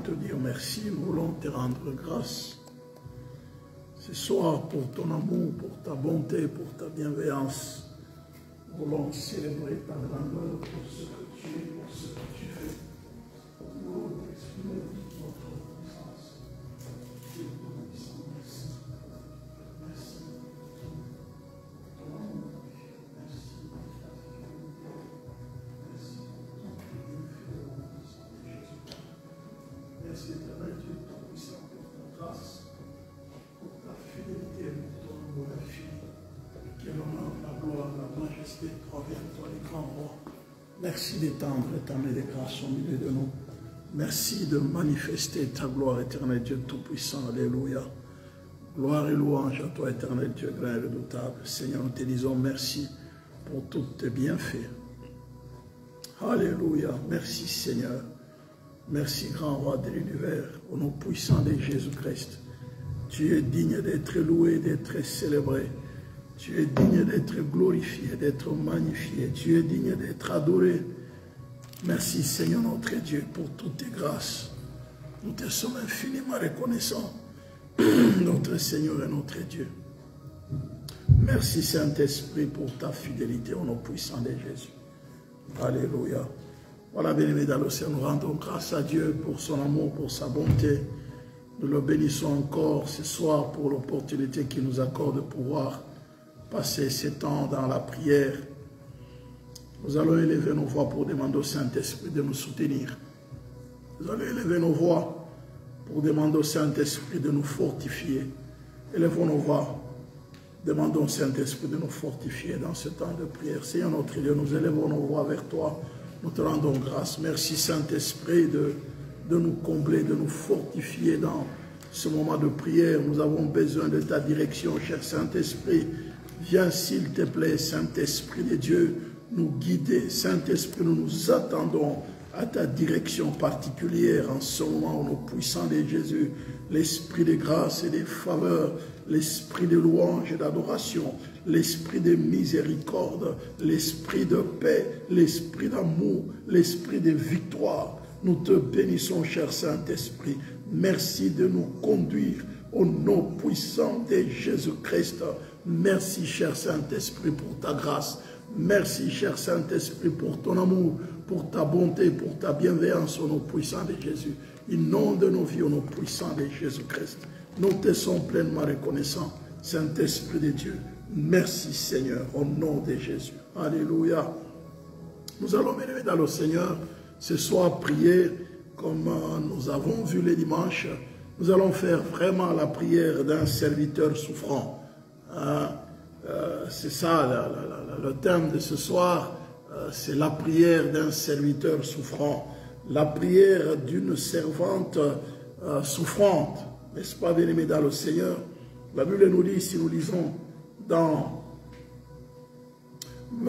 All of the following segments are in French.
te dire merci, nous voulons te rendre grâce. Ce soir, pour ton amour, pour ta bonté, pour ta bienveillance, nous voulons célébrer ta grandeur pour ce que tu es, pour ce que tu fais. Nous voulons t'exprimer toute notre reconnaissance. Dieu, merci. Merci pour ton amour. Merci pour ta fidélité. Merci pour ton bienfait au sang de Jésus. Merci éternel Dieu Tout-Puissant pour ta grâce, pour ta fidélité, pour ton amour infini. Que l'honneur, la gloire, la majesté proviennent toi, les grands rois. Merci d'étendre ta main de grâce au milieu de nous. Merci de manifester ta gloire, éternel Dieu Tout-Puissant. Alléluia. Gloire et louange à toi, éternel Dieu grand et redoutable. Seigneur, nous te disons merci pour tous tes bienfaits. Alléluia. Merci, Seigneur. Merci, grand roi de l'univers, au nom puissant de Jésus-Christ. Tu es digne d'être loué, d'être célébré. Tu es digne d'être glorifié, d'être magnifié. Tu es digne d'être adoré. Merci Seigneur notre Dieu pour toutes tes grâces. Nous te sommes infiniment reconnaissants, notre Seigneur et notre Dieu. Merci Saint-Esprit pour ta fidélité au nom puissant de Jésus. Alléluia. Voilà, bien-aimés dans l'océan, nous rendons grâce à Dieu pour son amour, pour sa bonté. Nous le bénissons encore ce soir pour l'opportunité qu'il nous accorde de pouvoir passer ce temps dans la prière. Nous allons élever nos voix pour demander au Saint-Esprit de nous soutenir. Nous allons élever nos voix pour demander au Saint-Esprit de nous fortifier. Élevons nos voix. Demandons au Saint-Esprit de nous fortifier dans ce temps de prière. Seigneur notre Dieu, nous élevons nos voix vers toi. Nous te rendons grâce. Merci Saint-Esprit de nous combler, de nous fortifier dans ce moment de prière. Nous avons besoin de ta direction, cher Saint-Esprit. Viens s'il te plaît, Saint-Esprit de Dieu, nous guider. Saint-Esprit, nous nous attendons à ta direction particulière en ce moment au nom puissant de Jésus. L'esprit de grâce et de faveur, l'esprit de louange et d'adoration, l'esprit de miséricorde, l'esprit de paix, l'esprit d'amour, l'esprit de victoire. Nous te bénissons, cher Saint-Esprit. Merci de nous conduire au nom puissant de Jésus-Christ. Merci, cher Saint-Esprit, pour ta grâce. Merci, cher Saint-Esprit, pour ton amour, pour ta bonté, pour ta bienveillance au nom puissant de Jésus. Inonde nos vies au nom puissant de Jésus-Christ. Nous te sommes pleinement reconnaissants, Saint-Esprit de Dieu. Merci, Seigneur, au nom de Jésus. Alléluia. Nous allons, bien dans le Seigneur, ce soir prier comme nous avons vu les dimanches. Nous allons faire vraiment la prière d'un serviteur souffrant. C'est ça le thème de ce soir, c'est la prière d'un serviteur souffrant, la prière d'une servante souffrante, n'est-ce pas, bien-aimés dans le Seigneur? La Bible nous dit, si nous lisons dans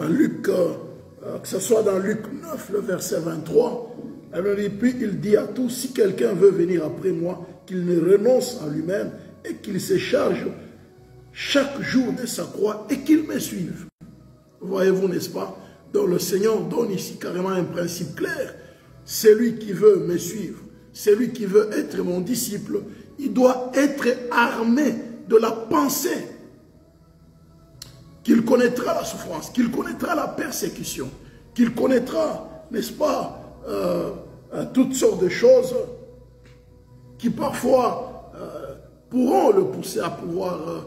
Luc, que ce soit dans Luc 9, le verset 23, la Bible dit, puis il dit à tous, si quelqu'un veut venir après moi, qu'il ne renonce à lui-même et qu'il se charge chaque jour de sa croix et qu'il me suive. Voyez-vous, n'est-ce pas? Donc le Seigneur donne ici carrément un principe clair. Celui qui veut me suivre, celui qui veut être mon disciple, il doit être armé de la pensée qu'il connaîtra la souffrance, qu'il connaîtra la persécution, qu'il connaîtra, n'est-ce pas, toutes sortes de choses qui parfois pourront le pousser à pouvoir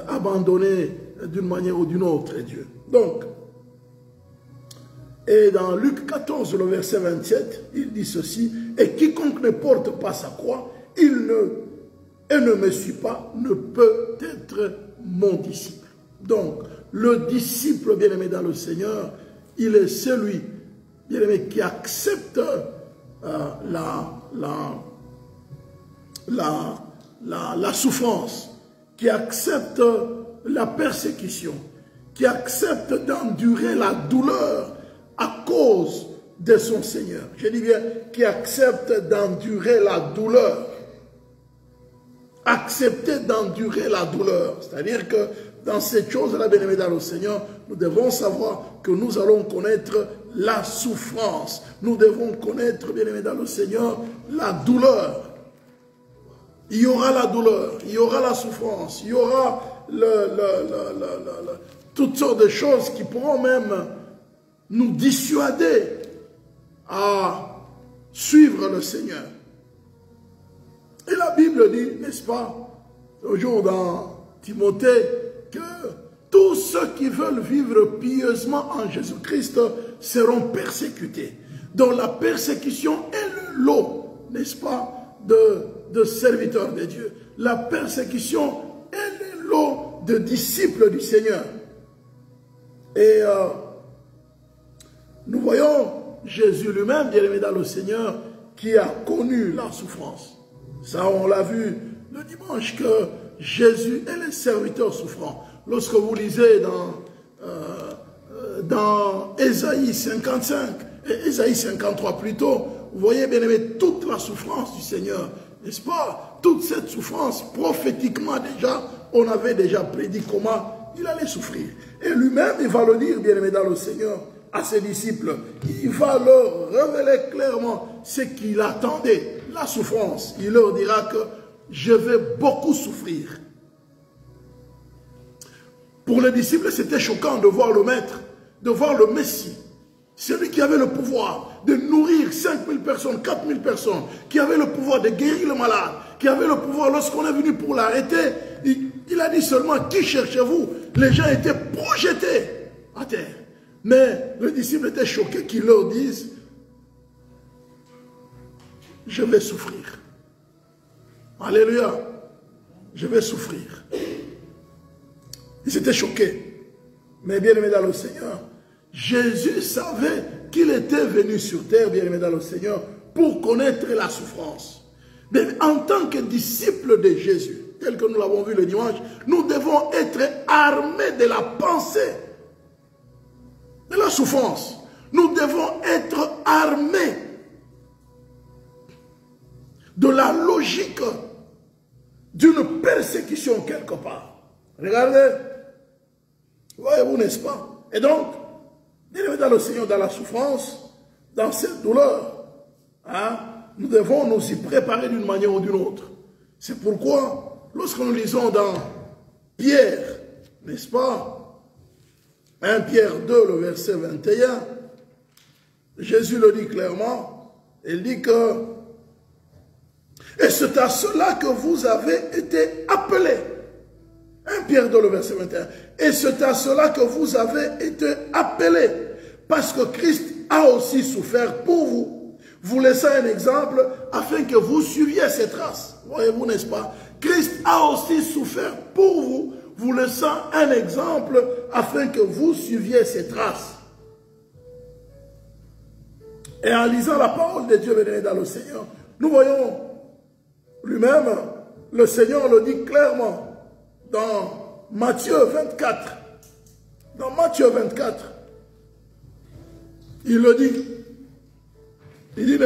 abandonner d'une manière ou d'une autre Dieu. Donc, et dans Luc 14, le verset 27, il dit ceci, « Et quiconque ne porte pas sa croix, et ne me suit pas, ne peut être mon disciple. » Donc, le disciple bien-aimé dans le Seigneur, il est celui, bien-aimé, qui accepte la souffrance, qui accepte la persécution, qui accepte d'endurer la douleur à cause de son Seigneur. Je dis bien, qui accepte d'endurer la douleur. Accepter d'endurer la douleur. C'est-à-dire que dans cette chose-là, bien-aimés dans le Seigneur, nous devons savoir que nous allons connaître la souffrance. Nous devons connaître, bien-aimés dans le Seigneur, la douleur. Il y aura la douleur, il y aura la souffrance, il y aura toutes sortes de choses qui pourront même nous dissuader à suivre le Seigneur. Et la Bible dit, n'est-ce pas, toujours dans Timothée, que tous ceux qui veulent vivre pieusement en Jésus-Christ seront persécutés. Donc la persécution est le lot, n'est-ce pas, de serviteurs de Dieu. La persécution est le lot de disciples du Seigneur. Et nous voyons Jésus lui-même, bien-aimé dans le Seigneur, qui a connu la souffrance. Ça, on l'a vu le dimanche, que Jésus est le serviteur souffrant. Lorsque vous lisez dans Ésaïe 55 et Ésaïe 53 plutôt, vous voyez, bien-aimé, toute la souffrance du Seigneur, n'est-ce pas? Toute cette souffrance, prophétiquement déjà, on avait déjà prédit comment il allait souffrir. Et lui-même, il va le dire, bien-aimé dans le Seigneur, à ses disciples. Il va leur révéler clairement ce qu'il attendait, la souffrance. Il leur dira que je vais beaucoup souffrir. Pour les disciples, c'était choquant de voir le Maître, de voir le Messie, celui qui avait le pouvoir de nourrir 5000 personnes, 4000 personnes, qui avait le pouvoir de guérir le malade, qui avait le pouvoir, lorsqu'on est venu pour l'arrêter, il a dit seulement, qui cherchez-vous? Les gens étaient projetés à terre. Mais le disciple était choqué qu'ils leur disent, je vais souffrir. Alléluia. Je vais souffrir. Ils étaient choqués. Mais bien aimé dans le Seigneur, Jésus savait qu'il était venu sur terre, bien aimé dans le Seigneur, pour connaître la souffrance. Mais en tant que disciples de Jésus, tel que nous l'avons vu le dimanche, nous devons être armés de la pensée de la souffrance. Nous devons être armés de la logique d'une persécution quelque part. Regardez, voyez-vous, n'est-ce pas? Et donc, dans le Seigneur, dans la souffrance, dans cette douleur, hein, nous devons nous y préparer d'une manière ou d'une autre. C'est pourquoi, lorsque nous lisons dans Pierre, n'est-ce pas, 1 Pierre 2, le verset 21, Jésus le dit clairement, il dit que « Et c'est à cela que vous avez été appelés. » 1 Pierre 2, le verset 21. « Et c'est à cela que vous avez été appelés, parce que Christ a aussi souffert pour vous, vous laissant un exemple afin que vous suiviez ses traces. » Voyez-vous, n'est-ce pas? Christ a aussi souffert pour vous, vous laissant un exemple afin que vous suiviez ses traces. Et en lisant la parole de Dieu béni dans le Seigneur, nous voyons lui-même, le Seigneur le dit clairement dans Matthieu 24. Dans Matthieu 24, il le dit. Il dit,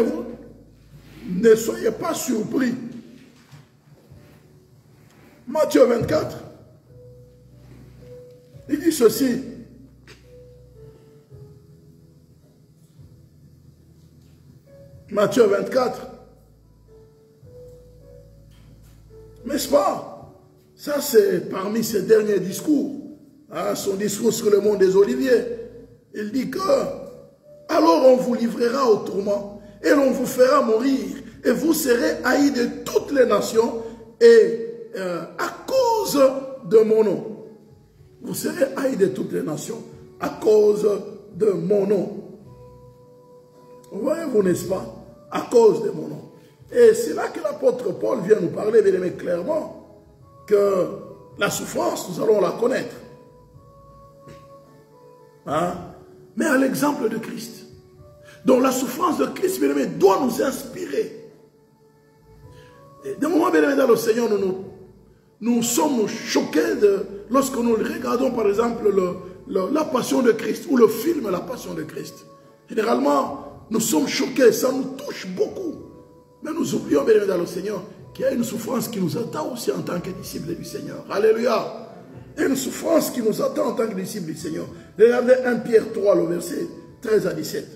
ne soyez pas surpris. Matthieu 24, il dit ceci. Matthieu 24. N'est-ce pas? Ça, c'est parmi ses derniers discours. Hein, son discours sur le mont des Oliviers. Il dit que, alors on vous livrera au tourment, et l'on vous fera mourir, et vous serez haïs de toutes les nations, et à cause de mon nom. Vous serez haïs de toutes les nations à cause de mon nom. Voyez-vous, n'est-ce pas? À cause de mon nom. Et c'est là que l'apôtre Paul vient nous parler, bien aimé, clairement, que la souffrance, nous allons la connaître. Hein? Mais à l'exemple de Christ. Donc la souffrance de Christ, bien aimé, doit nous inspirer. Et des moments, bien aimé, dans le Seigneur, nous sommes choqués lorsque nous regardons, par exemple, la Passion de Christ, ou le film La Passion de Christ. Généralement, nous sommes choqués, ça nous touche beaucoup. Mais nous oublions, bien aimé, dans le Seigneur, qu'il y a une souffrance qui nous attend aussi en tant que disciples du Seigneur. Alléluia. Une souffrance qui nous attend en tant que disciples du Seigneur. Regardez 1 Pierre 3, le verset 13 à 17.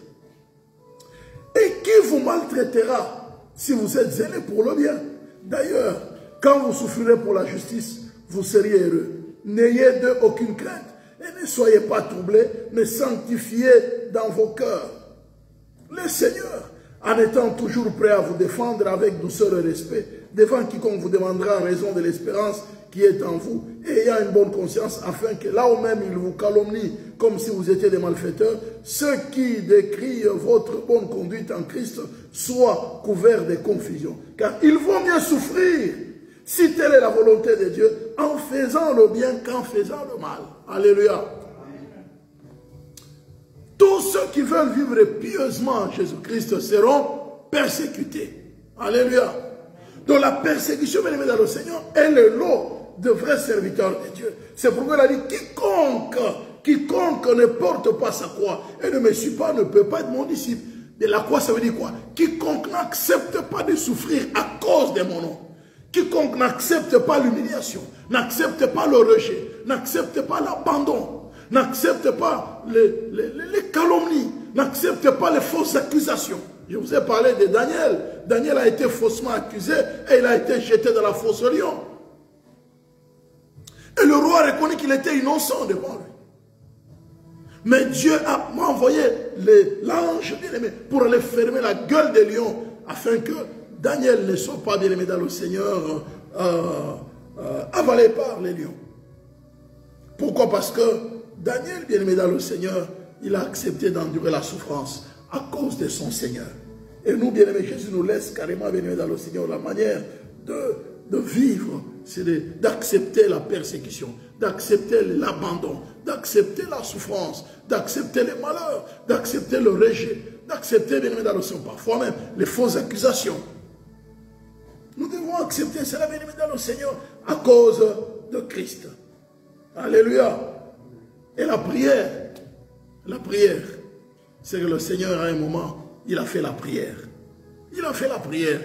Et qui vous maltraitera si vous êtes zélé pour le bien? D'ailleurs, quand vous souffrirez pour la justice, vous seriez heureux. N'ayez d'eux aucune crainte. Et ne soyez pas troublés, mais sanctifiez dans vos cœurs le Seigneur, en étant toujours prêt à vous défendre avec douceur et respect, devant quiconque vous demandera en raison de l'espérance qui est en vous, et ayant une bonne conscience, afin que là où même il vous calomnie, comme si vous étiez des malfaiteurs, ceux qui décrient votre bonne conduite en Christ soient couverts de confusion. Car il vaut mieux souffrir, si telle est la volonté de Dieu, en faisant le bien qu'en faisant le mal. Alléluia. Tous ceux qui veulent vivre pieusement en Jésus-Christ seront persécutés. Alléluia. Donc la persécution, bien aimé dans le Seigneur, est le lot de vrais serviteurs de Dieu. C'est pourquoi il a dit, quiconque ne porte pas sa croix et ne me suit pas ne peut pas être mon disciple. Et la croix, ça veut dire quoi? Quiconque n'accepte pas de souffrir à cause de mon nom. Quiconque n'accepte pas l'humiliation, n'accepte pas le rejet, n'accepte pas l'abandon, n'accepte pas les calomnies, n'accepte pas les fausses accusations. Je vous ai parlé de Daniel. Daniel a été faussement accusé et il a été jeté dans la fosse au lion. Et le roi a reconnu qu'il était innocent devant lui. Mais Dieu a envoyé l'ange bien-aimé pour aller fermer la gueule des lions afin que Daniel ne soit pas bien-aimé dans le Seigneur avalé par les lions. Pourquoi? Parce que Daniel, bien-aimé dans le Seigneur, il a accepté d'endurer la souffrance à cause de son Seigneur. Et nous, bien-aimés, Jésus nous laisse carrément, bien-aimés dans le Seigneur, la manière de vivre, c'est d'accepter la persécution, d'accepter l'abandon, d'accepter la souffrance, d'accepter les malheurs, d'accepter le rejet, d'accepter, bien-aimés dans le Seigneur, parfois même les fausses accusations. Nous devons accepter cela, bien-aimés dans le Seigneur, à cause de Christ. Alléluia. Et la prière, c'est que le Seigneur, à un moment, il a fait la prière. Il a fait la prière.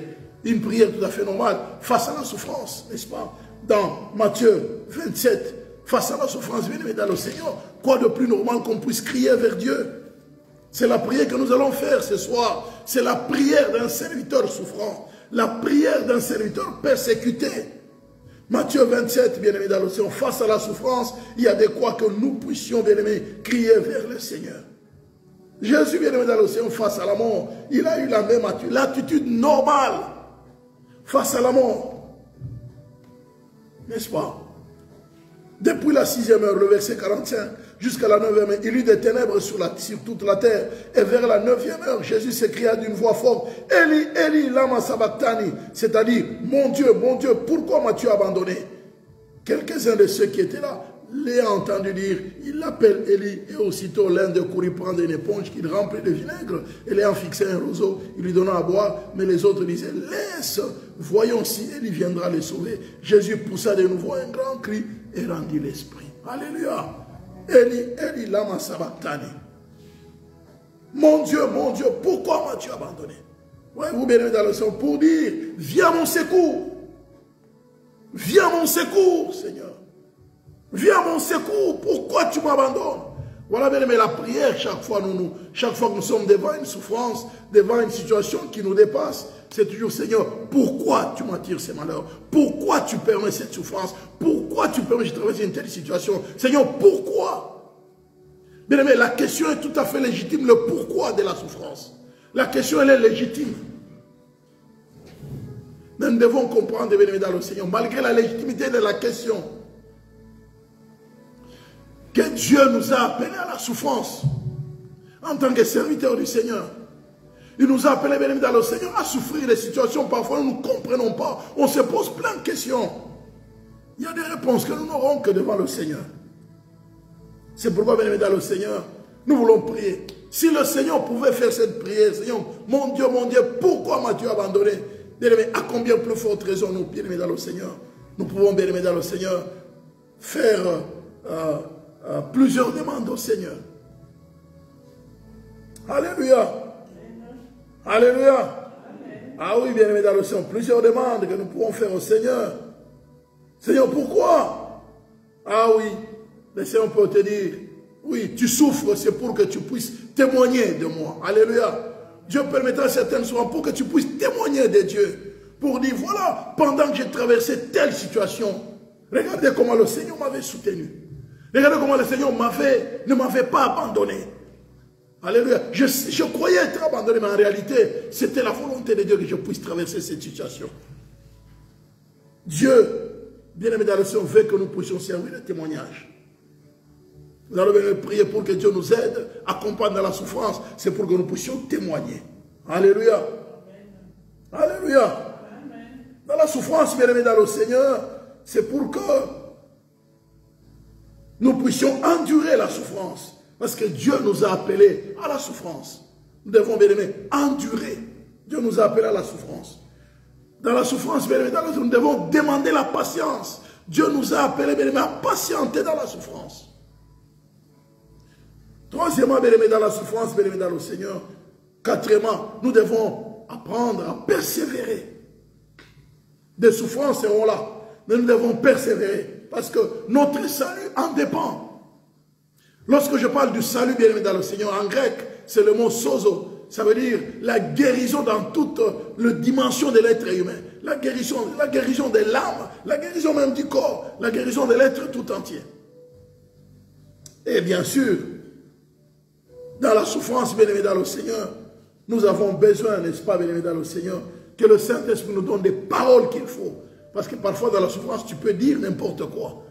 Une prière tout à fait normale, face à la souffrance, n'est-ce pas? Dans Matthieu 27, face à la souffrance, bien aimé dans le Seigneur, quoi de plus normal qu'on puisse crier vers Dieu? C'est la prière que nous allons faire ce soir. C'est la prière d'un serviteur souffrant. La prière d'un serviteur persécuté. Matthieu 27, bien-aimé dans le Seigneur, face à la souffrance, il y a de quoi que nous puissions, bien-aimé, crier vers le Seigneur. Jésus, bien-aimé dans le Seigneur, face à la mort, il a eu la même attitude, l'attitude normale face à la mort. N'est-ce pas? Depuis la 6e heure, le verset 45, jusqu'à la 9e heure, il y eut des ténèbres sur toute la terre. Et vers la 9e heure, Jésus s'écria d'une voix forte, Eli, Eli, lama sabachthani, c'est-à-dire, mon Dieu, pourquoi m'as-tu abandonné? Quelques-uns de ceux qui étaient là l'ayant entendu dire, il l'appelle Eli, et aussitôt l'un de courut prendre une éponge qu'il remplit de vinaigre, et l'ayant fixé un roseau, il lui donna à boire, mais les autres disaient, laisse, voyons si Eli viendra les sauver. Jésus poussa de nouveau un grand cri et rendit l'esprit. Alléluia. Eli, Eli, lama sabachthani. Mon Dieu, pourquoi m'as-tu abandonné? Voyez-vous bien dans le son pour dire, viens mon secours. Viens mon secours, Seigneur. Viens mon secours, pourquoi tu m'abandonnes? Voilà bien aimé la prière, chaque fois que nous sommes devant une souffrance, devant une situation qui nous dépasse, c'est toujours Seigneur, pourquoi tu m'attires ces malheurs? Pourquoi tu permets cette souffrance? Pourquoi tu permets que je traverse une telle situation? Seigneur, pourquoi? Bien aimé, la question est tout à fait légitime, le pourquoi de la souffrance. La question, elle est légitime. Mais nous devons comprendre, bien aimé dans le Seigneur, malgré la légitimité de la question, que Dieu nous a appelés à la souffrance en tant que serviteurs du Seigneur. Il nous a appelés, bien aimé dans le Seigneur, à souffrir des situations parfois nous ne comprenons pas. On se pose plein de questions. Il y a des réponses que nous n'aurons que devant le Seigneur. C'est pourquoi, bien aimé dans le Seigneur, nous voulons prier. Si le Seigneur pouvait faire cette prière, Seigneur, mon Dieu, pourquoi m'as-tu abandonné? Bien aimé, à combien plus forte raison nous, bien aimé dans le Seigneur, nous pouvons, bien aimé dans le Seigneur, faire plusieurs demandes au Seigneur. Alléluia. Alléluia. Amen. Ah oui, bien aimé dans le Seigneur, plusieurs demandes que nous pouvons faire au Seigneur. Seigneur, pourquoi? Ah oui, le Seigneur peut te dire, oui, tu souffres, c'est pour que tu puisses témoigner de moi. Alléluia. Dieu permettra certaines souffrances pour que tu puisses témoigner de Dieu. Pour dire, voilà, pendant que j'ai traversé telle situation, regardez comment le Seigneur m'avait soutenu. Regardez comment le Seigneur ne m'avait pas abandonné. Alléluia. Je croyais être abandonné, mais en réalité, c'était la volonté de Dieu que je puisse traverser cette situation. Dieu, bien-aimé dans le Seigneur, veut que nous puissions servir de témoignage. Nous allons venir prier pour que Dieu nous aide, accompagne dans la souffrance. C'est pour que nous puissions témoigner. Alléluia. Alléluia. Dans la souffrance, bien-aimé dans le Seigneur, c'est pour que nous puissions endurer la souffrance. Parce que Dieu nous a appelés à la souffrance. Nous devons, bien-aimé, endurer. Dieu nous a appelés à la souffrance. Dans la souffrance, bien-aimé, nous devons demander la patience. Dieu nous a appelés, bien-aimé, à patienter dans la souffrance. Troisièmement, bien-aimé, dans la souffrance, bien-aimé, dans le Seigneur. Quatrièmement, nous devons apprendre à persévérer. Des souffrances seront là, mais nous devons persévérer, parce que notre salut en dépend. Lorsque je parle du salut, bien aimé dans le Seigneur, en grec, c'est le mot sozo. Ça veut dire la guérison dans toute la dimension de l'être humain. La guérison de l'âme, la guérison même du corps, la guérison de l'être tout entier. Et bien sûr, dans la souffrance, bien aimé dans le Seigneur, nous avons besoin, n'est-ce pas, bien aimé dans le Seigneur, que le Saint-Esprit nous donne des paroles qu'il faut. Parce que parfois dans la souffrance, tu peux dire n'importe quoi.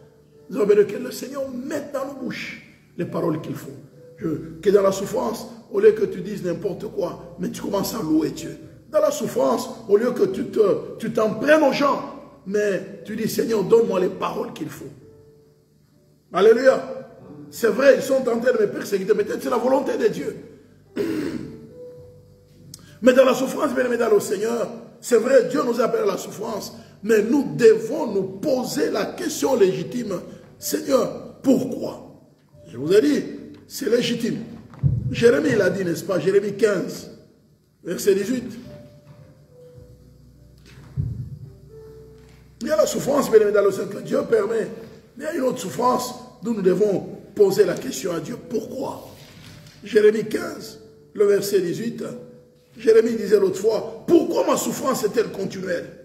Nous avons besoin que le Seigneur mette dans nos bouches les paroles qu'il faut. Que dans la souffrance, au lieu que tu dises n'importe quoi, mais tu commences à louer Dieu. Dans la souffrance, au lieu que tu t'en prennes aux gens, mais tu dis Seigneur, donne-moi les paroles qu'il faut. Alléluia. C'est vrai, ils sont en train de me persécuter, mais peut-être c'est la volonté de Dieu. Mais dans la souffrance, bien aimé dans le Seigneur, c'est vrai, Dieu nous appelle à la souffrance, mais nous devons nous poser la question légitime. Seigneur, pourquoi? Je vous ai dit, c'est légitime. Jérémie l'a dit, n'est-ce pas? Jérémie 15, verset 18. Il y a la souffrance, bien aimé dans le Seigneur, que Dieu permet. Mais il y a une autre souffrance d'où nous devons poser la question à Dieu. Pourquoi? Jérémie 15, le verset 18. Jérémie disait l'autre fois, pourquoi ma souffrance est-elle continuelle?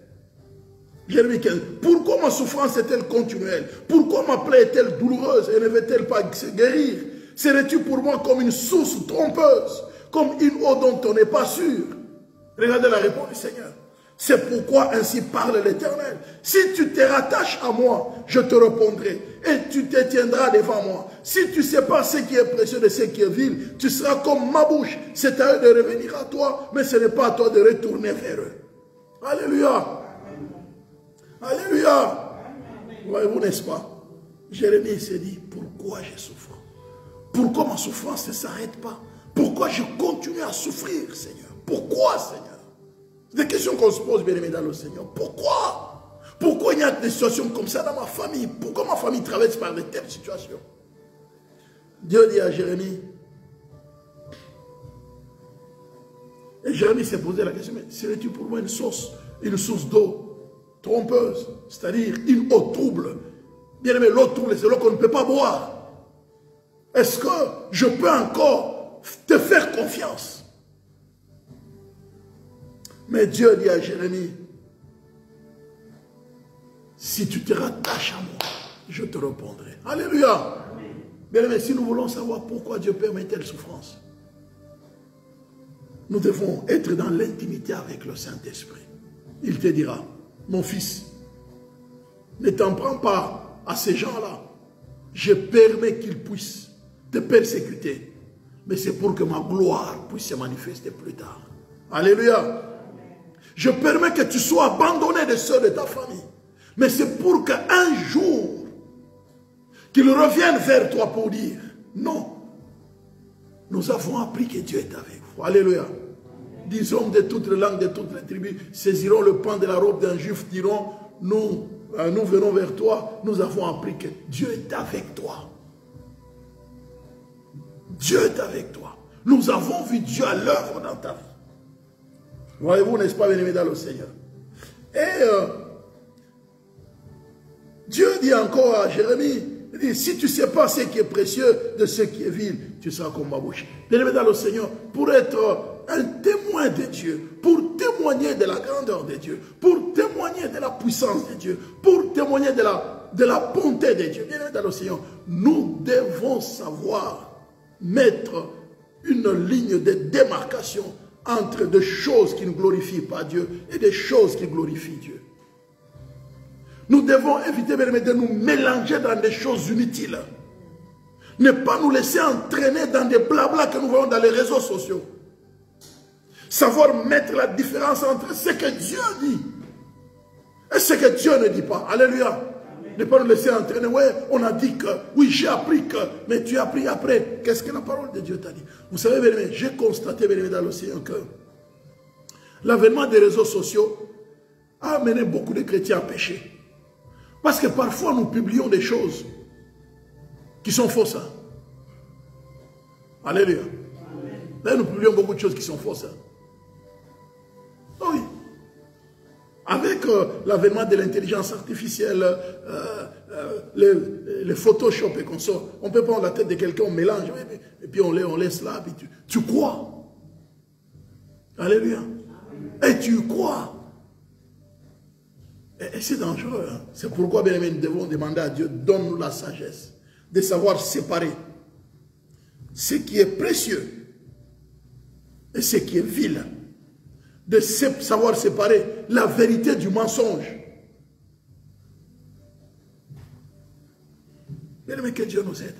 Jérémie 15, pourquoi ma souffrance est-elle continuelle? Pourquoi ma plaie est-elle douloureuse et ne veut-elle pas se guérir? Serais-tu pour moi comme une source trompeuse, comme une eau dont on n'est pas sûr? Regardez la réponse du Seigneur. C'est pourquoi ainsi parle l'Éternel. Si tu te rattaches à moi, je te répondrai et tu te tiendras devant moi. Si tu sépares ce qui est précieux de ce qui est vil, tu seras comme ma bouche. C'est à eux de revenir à toi, mais ce n'est pas à toi de retourner vers eux. Alléluia. Alléluia. Voyez-vous, n'est-ce pas? Jérémie s'est dit, pourquoi je souffre? Pourquoi ma souffrance ne s'arrête pas? Pourquoi je continue à souffrir, Seigneur? Pourquoi, Seigneur? C'est des questions qu'on se pose, bien aimé dans le Seigneur. Pourquoi? Pourquoi il y a des situations comme ça dans ma famille? Pourquoi ma famille traverse par de telles situations? Dieu dit à Jérémie, et Jérémie s'est posé la question, mais serais-tu pour moi une source d'eau trompeuse, c'est-à-dire une eau trouble? Bien aimé, l'eau trouble, c'est l'eau qu'on ne peut pas boire. Est-ce que je peux encore te faire confiance? Mais Dieu dit à Jérémie, si tu te rattaches à moi, je te répondrai. Alléluia. Bien aimé, si nous voulons savoir pourquoi Dieu permet telle souffrance, nous devons être dans l'intimité avec le Saint-Esprit. Il te dira, mon fils, ne t'en prends pas à ces gens-là. Je permets qu'ils puissent te persécuter, mais c'est pour que ma gloire puisse se manifester plus tard. Alléluia. Je permets que tu sois abandonné de ceux de ta famille, mais c'est pour qu'un jour, qu'ils reviennent vers toi pour dire, non, nous avons appris que Dieu est avec vous. Alléluia. 10 hommes de toutes les langues, de toutes les tribus, saisiront le pan de la robe d'un juif, diront, nous venons vers toi, nous avons appris que Dieu est avec toi. Dieu est avec toi. Nous avons vu Dieu à l'œuvre dans ta vie. Voyez-vous, n'est-ce pas, bien-aimé dans le Seigneur? Et Dieu dit encore à Jérémie, Il dit, si tu ne sais pas ce qui est précieux de ce qui est vil, tu seras comme ma bouche. Bien-aimé dans le Seigneur, pour être un témoin de Dieu, pour témoigner de la grandeur de Dieu, pour témoigner de la puissance de Dieu, pour témoigner de la bonté de Dieu, bien-aimé dans le Seigneur, nous devons savoir mettre une ligne de démarcation entre des choses qui ne glorifient pas Dieu et des choses qui glorifient Dieu. Nous devons éviter de nous mélanger dans des choses inutiles. Ne pas nous laisser entraîner dans des blablas que nous voyons dans les réseaux sociaux. Savoir mettre la différence entre ce que Dieu dit et ce que Dieu ne dit pas. Alléluia. Ne pas nous laisser entraîner. Ouais, on a dit que, oui, j'ai appris que, mais tu as appris après. Qu'est-ce que la parole de Dieu t'a dit? Vous savez, bien aimé, j'ai constaté, bien aimé, dans l'océan que l'avènement des réseaux sociaux a amené beaucoup de chrétiens à pécher. Parce que parfois, nous publions des choses qui sont fausses. Hein? Alléluia. Là, nous publions beaucoup de choses qui sont fausses. Hein? Oui. Avec l'avènement de l'intelligence artificielle, les Photoshop et qu'on sort, on peut prendre la tête de quelqu'un, on mélange, et puis on laisse là, puis tu crois. Alléluia. Et tu crois. Et c'est dangereux. Hein? C'est pourquoi, bien aimé, nous devons demander à Dieu, donne-nous la sagesse de savoir séparer ce qui est précieux et ce qui est vil. De savoir séparer la vérité du mensonge. Bien aimé, que Dieu nous aide.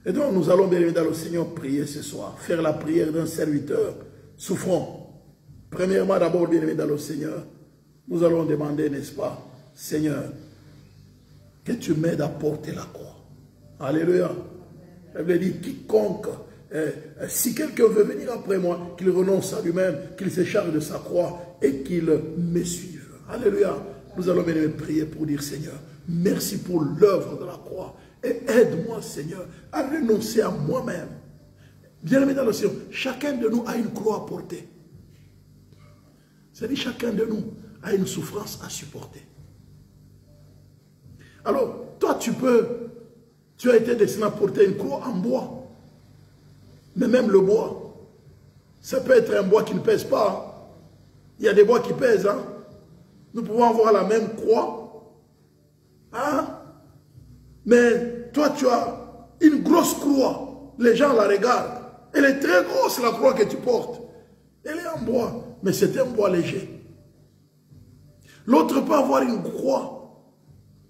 Et donc, nous allons, bien aimé, dans le Seigneur, prier ce soir, faire la prière d'un serviteur souffrant. Premièrement, d'abord, bien aimé, dans le Seigneur, nous allons demander, n'est-ce pas, Seigneur, que tu m'aides à porter la croix. Alléluia. Elle veut dire, quiconque, si quelqu'un veut venir après moi, qu'il renonce à lui-même, qu'il se charge de sa croix et qu'il me suive. Alléluia. Nous allons venir prier pour dire, Seigneur, merci pour l'œuvre de la croix. Et aide-moi, Seigneur, à renoncer à moi-même. Bien-aimé dans le Seigneur, chacun de nous a une croix à porter. C'est-à-dire, chacun de nous a une souffrance à supporter. Alors, toi, tu as été destiné à porter une croix en bois. Mais même le bois, ça peut être un bois qui ne pèse pas. Hein. Il y a des bois qui pèsent. Hein. Nous pouvons avoir la même croix. Hein. Mais toi, tu as une grosse croix. Les gens la regardent. Elle est très grosse, la croix que tu portes. Elle est en bois, mais c'est un bois léger. L'autre peut avoir une croix,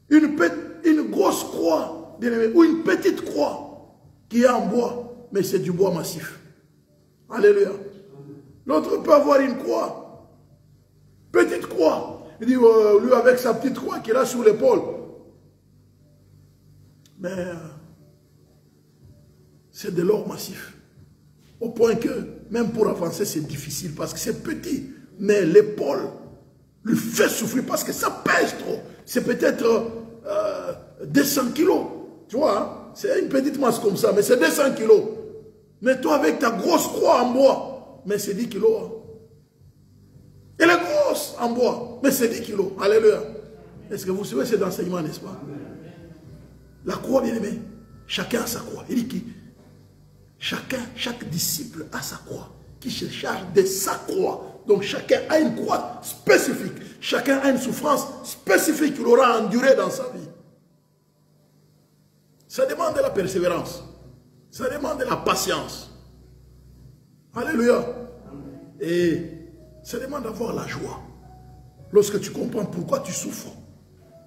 une grosse croix, ou une petite croix qui est en bois, mais c'est du bois massif. Alléluia. L'autre peut avoir une croix, petite croix. Il dit, lui avec sa petite croix qu'il a sur l'épaule. Mais c'est de l'or massif. Au point que, même pour avancer, c'est difficile parce que c'est petit. Mais l'épaule lui fait souffrir parce que ça pèse trop. C'est peut-être 200 kilos. Tu vois, hein? C'est une petite masse comme ça, mais c'est 200 kilos. Mais toi, avec ta grosse croix en bois, mais c'est 10 kilos. Hein? Elle est grosse en bois, mais c'est 10 kilos. Alléluia. Est-ce que vous suivez cet enseignement, n'est-ce pas? La croix, bien aimé, chacun a sa croix. Il dit que chaque disciple a sa croix, qui se charge de sa croix. Donc chacun a une croix spécifique. Chacun a une souffrance spécifique qu'il aura endurée dans sa vie. Ça demande de la persévérance. Ça demande de la patience. Alléluia. Et ça demande d'avoir la joie. Lorsque tu comprends pourquoi tu souffres,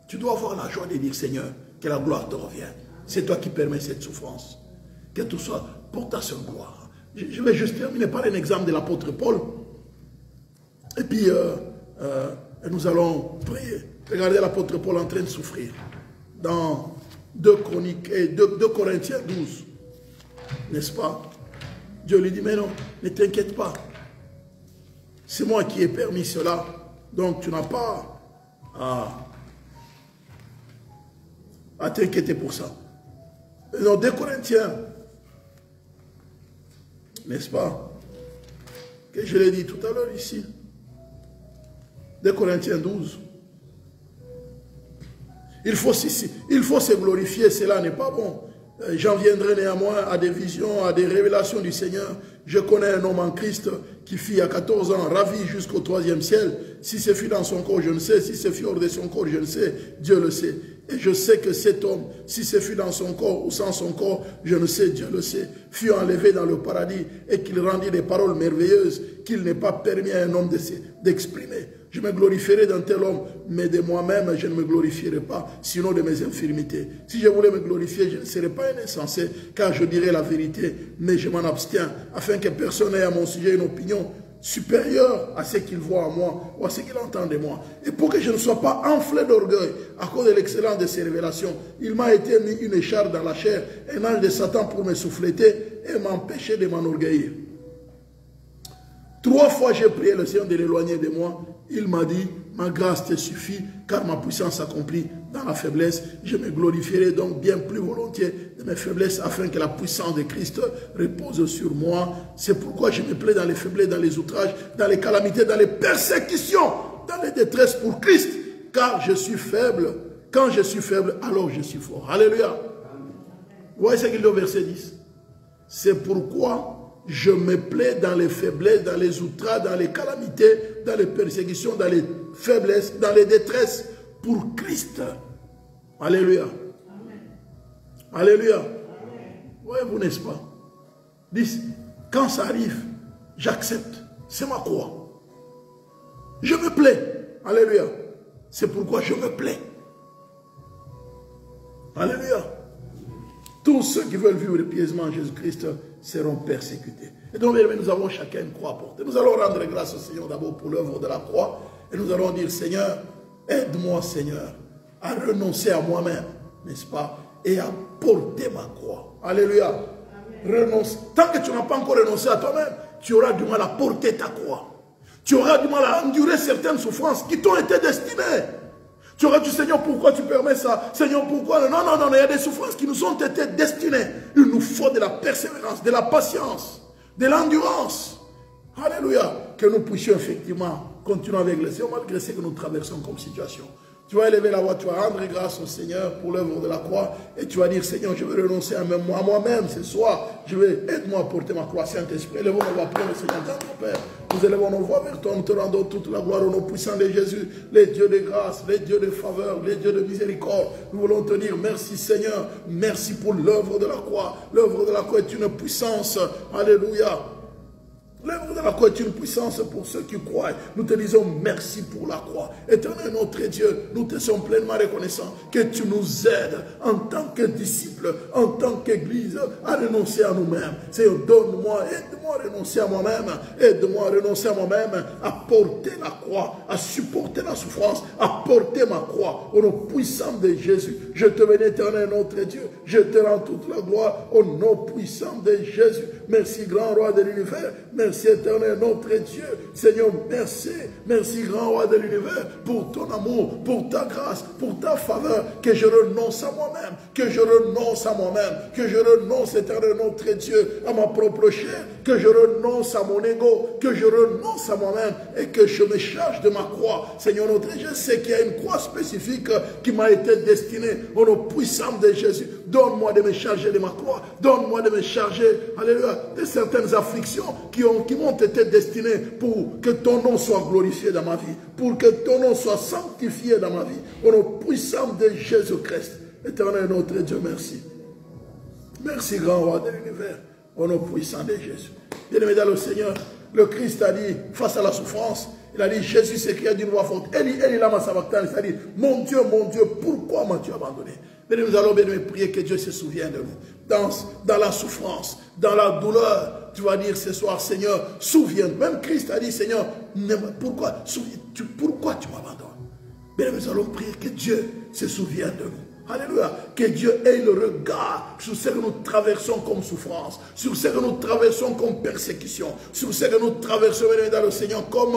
tu dois avoir la joie de dire, Seigneur, que la gloire te revienne. C'est toi qui permets cette souffrance. Que tout soit pour ta seule gloire. Je vais juste terminer par un exemple de l'apôtre Paul. Et puis, nous allons prier. Regardez l'apôtre Paul en train de souffrir. Dans 2 Corinthiens 12. N'est-ce pas? Dieu lui dit, mais non, ne t'inquiète pas. C'est moi qui ai permis cela. Donc, tu n'as pas à t'inquiéter pour ça. Dans 2 Corinthiens, n'est-ce pas? Que je l'ai dit tout à l'heure ici. 2 Corinthiens 12. Il faut se glorifier, cela n'est pas bon. J'en viendrai néanmoins à des visions, à des révélations du Seigneur. Je connais un homme en Christ qui fut à 14 ans ravi jusqu'au 3e ciel. Si c'est fut dans son corps, je ne sais. Si c'est fut hors de son corps, je ne sais. Dieu le sait. Et je sais que cet homme, si c'est fut dans son corps ou sans son corps, je ne sais, Dieu le sait, fut enlevé dans le paradis et qu'il rendit des paroles merveilleuses qu'il n'est pas permis à un homme d'exprimer. Je me glorifierai d'un tel homme, mais de moi-même, je ne me glorifierai pas, sinon de mes infirmités. Si je voulais me glorifier, je ne serais pas un insensé, car je dirais la vérité, mais je m'en abstiens, afin que personne ait à mon sujet une opinion supérieure à ce qu'il voit en moi, ou à ce qu'il entend de moi. Et pour que je ne sois pas enflé d'orgueil, à cause de l'excellence de ses révélations, il m'a été mis une écharpe dans la chair, un ange de Satan pour me souffléter et m'empêcher de m'enorgueillir. 3 fois j'ai prié le Seigneur de l'éloigner de moi. Il m'a dit, ma grâce te suffit, car ma puissance s'accomplit dans la faiblesse. Je me glorifierai donc bien plus volontiers de mes faiblesses, afin que la puissance de Christ repose sur moi. C'est pourquoi je me plais dans les faiblesses, dans les outrages, dans les calamités, dans les persécutions, dans les détresses pour Christ, car je suis faible. Quand je suis faible, alors je suis fort. Alléluia. Vous voyez ce qu'il dit au verset 10. C'est pourquoi je me plais dans les faiblesses, dans les outrages, dans les calamités, dans les persécutions, dans les faiblesses, dans les détresses, pour Christ. Alléluia. Amen. Alléluia. Voyez-vous, n'est-ce pas? Dis, quand ça arrive, j'accepte. C'est ma croix. Je me plais. Alléluia. C'est pourquoi je me plais. Alléluia. Tous ceux qui veulent vivre pieusement en Jésus-Christ seront persécutés. Et donc, nous avons chacun une croix à porter. Nous allons rendre grâce au Seigneur d'abord pour l'œuvre de la croix. Et nous allons dire, Seigneur, aide-moi, Seigneur, à renoncer à moi-même, n'est-ce pas? Et à porter ma croix. Alléluia. Renonce. Tant que tu n'as pas encore renoncé à toi-même, tu auras du mal à porter ta croix. Tu auras du mal à endurer certaines souffrances qui t'ont été destinées. Tu auras dit, Seigneur, pourquoi tu permets ça? Seigneur, pourquoi? Non, non, non, il y a des souffrances qui nous ont été destinées. Il nous faut de la persévérance, de la patience, de l'endurance. Alléluia. Que nous puissions effectivement continuer avec le Seigneur, malgré ce que nous traversons comme situation. Tu vas élever la voix, tu vas rendre grâce au Seigneur pour l'œuvre de la croix. Et tu vas dire, Seigneur, je vais renoncer à moi-même ce soir. Je vais, aide-moi à porter ma croix, Saint-Esprit. Élevons nos voix, prions le Seigneur, dans Père. Nous élevons nos voix vers toi, nous te rendons toute la gloire au nom puissant de Jésus, les dieux de grâce, les dieux de faveur, les dieux de miséricorde. Nous voulons te dire merci Seigneur, merci pour l'œuvre de la croix. L'œuvre de la croix est une puissance. Alléluia. L'œuvre de la croix est une puissance pour ceux qui croient. Nous te disons merci pour la croix. Éternel notre Dieu, nous te sommes pleinement reconnaissants que tu nous aides en tant que disciples, en tant qu'Église, à renoncer à nous-mêmes. Seigneur, donne-moi, aide-moi à renoncer à moi-même, aide-moi à renoncer à moi-même, à porter la croix, à supporter la souffrance, à porter ma croix au nom puissant de Jésus. Je te bénis, éternel notre Dieu, je te rends toute la gloire au nom puissant de Jésus. Merci, grand roi de l'univers. Merci, éternel notre Dieu. Seigneur, merci. Merci, grand roi de l'univers, pour ton amour, pour ta grâce, pour ta faveur. Que je renonce à moi-même. Que je renonce à moi-même. Que je renonce, éternel notre Dieu, à ma propre chair. Que je renonce à mon ego. Que je renonce à moi-même. Et que je me charge de ma croix. Seigneur notre Dieu, je sais qu'il y a une croix spécifique qui m'a été destinée au nom puissant de Jésus. Donne-moi de me charger de ma croix. Donne-moi de me charger, alléluia, de certaines afflictions qui m'ont été destinées pour que ton nom soit glorifié dans ma vie, pour que ton nom soit sanctifié dans ma vie. Au nom puissant de Jésus-Christ. Éternel notre Dieu, merci. Merci, grand roi de l'univers. Au nom puissant de Jésus. Bien-aimé dans le Seigneur, le Christ a dit, face à la souffrance, il a dit, Jésus s'écria d'une voix forte, Eli, Eli, lama sabachthani, c'est-à-dire, mon Dieu, pourquoi m'as-tu abandonné? Mais nous allons bien prier que Dieu se souvienne de nous. Dans la souffrance, dans la douleur, tu vas dire ce soir, Seigneur, souviens-toi. Même Christ a dit, Seigneur, pourquoi tu m'abandonnes? Mais nous allons prier que Dieu se souvienne de nous. Alléluia. Que Dieu ait le regard sur ce que nous traversons comme souffrance, sur ce que nous traversons comme persécution, sur ce que nous traversons dans le Seigneur comme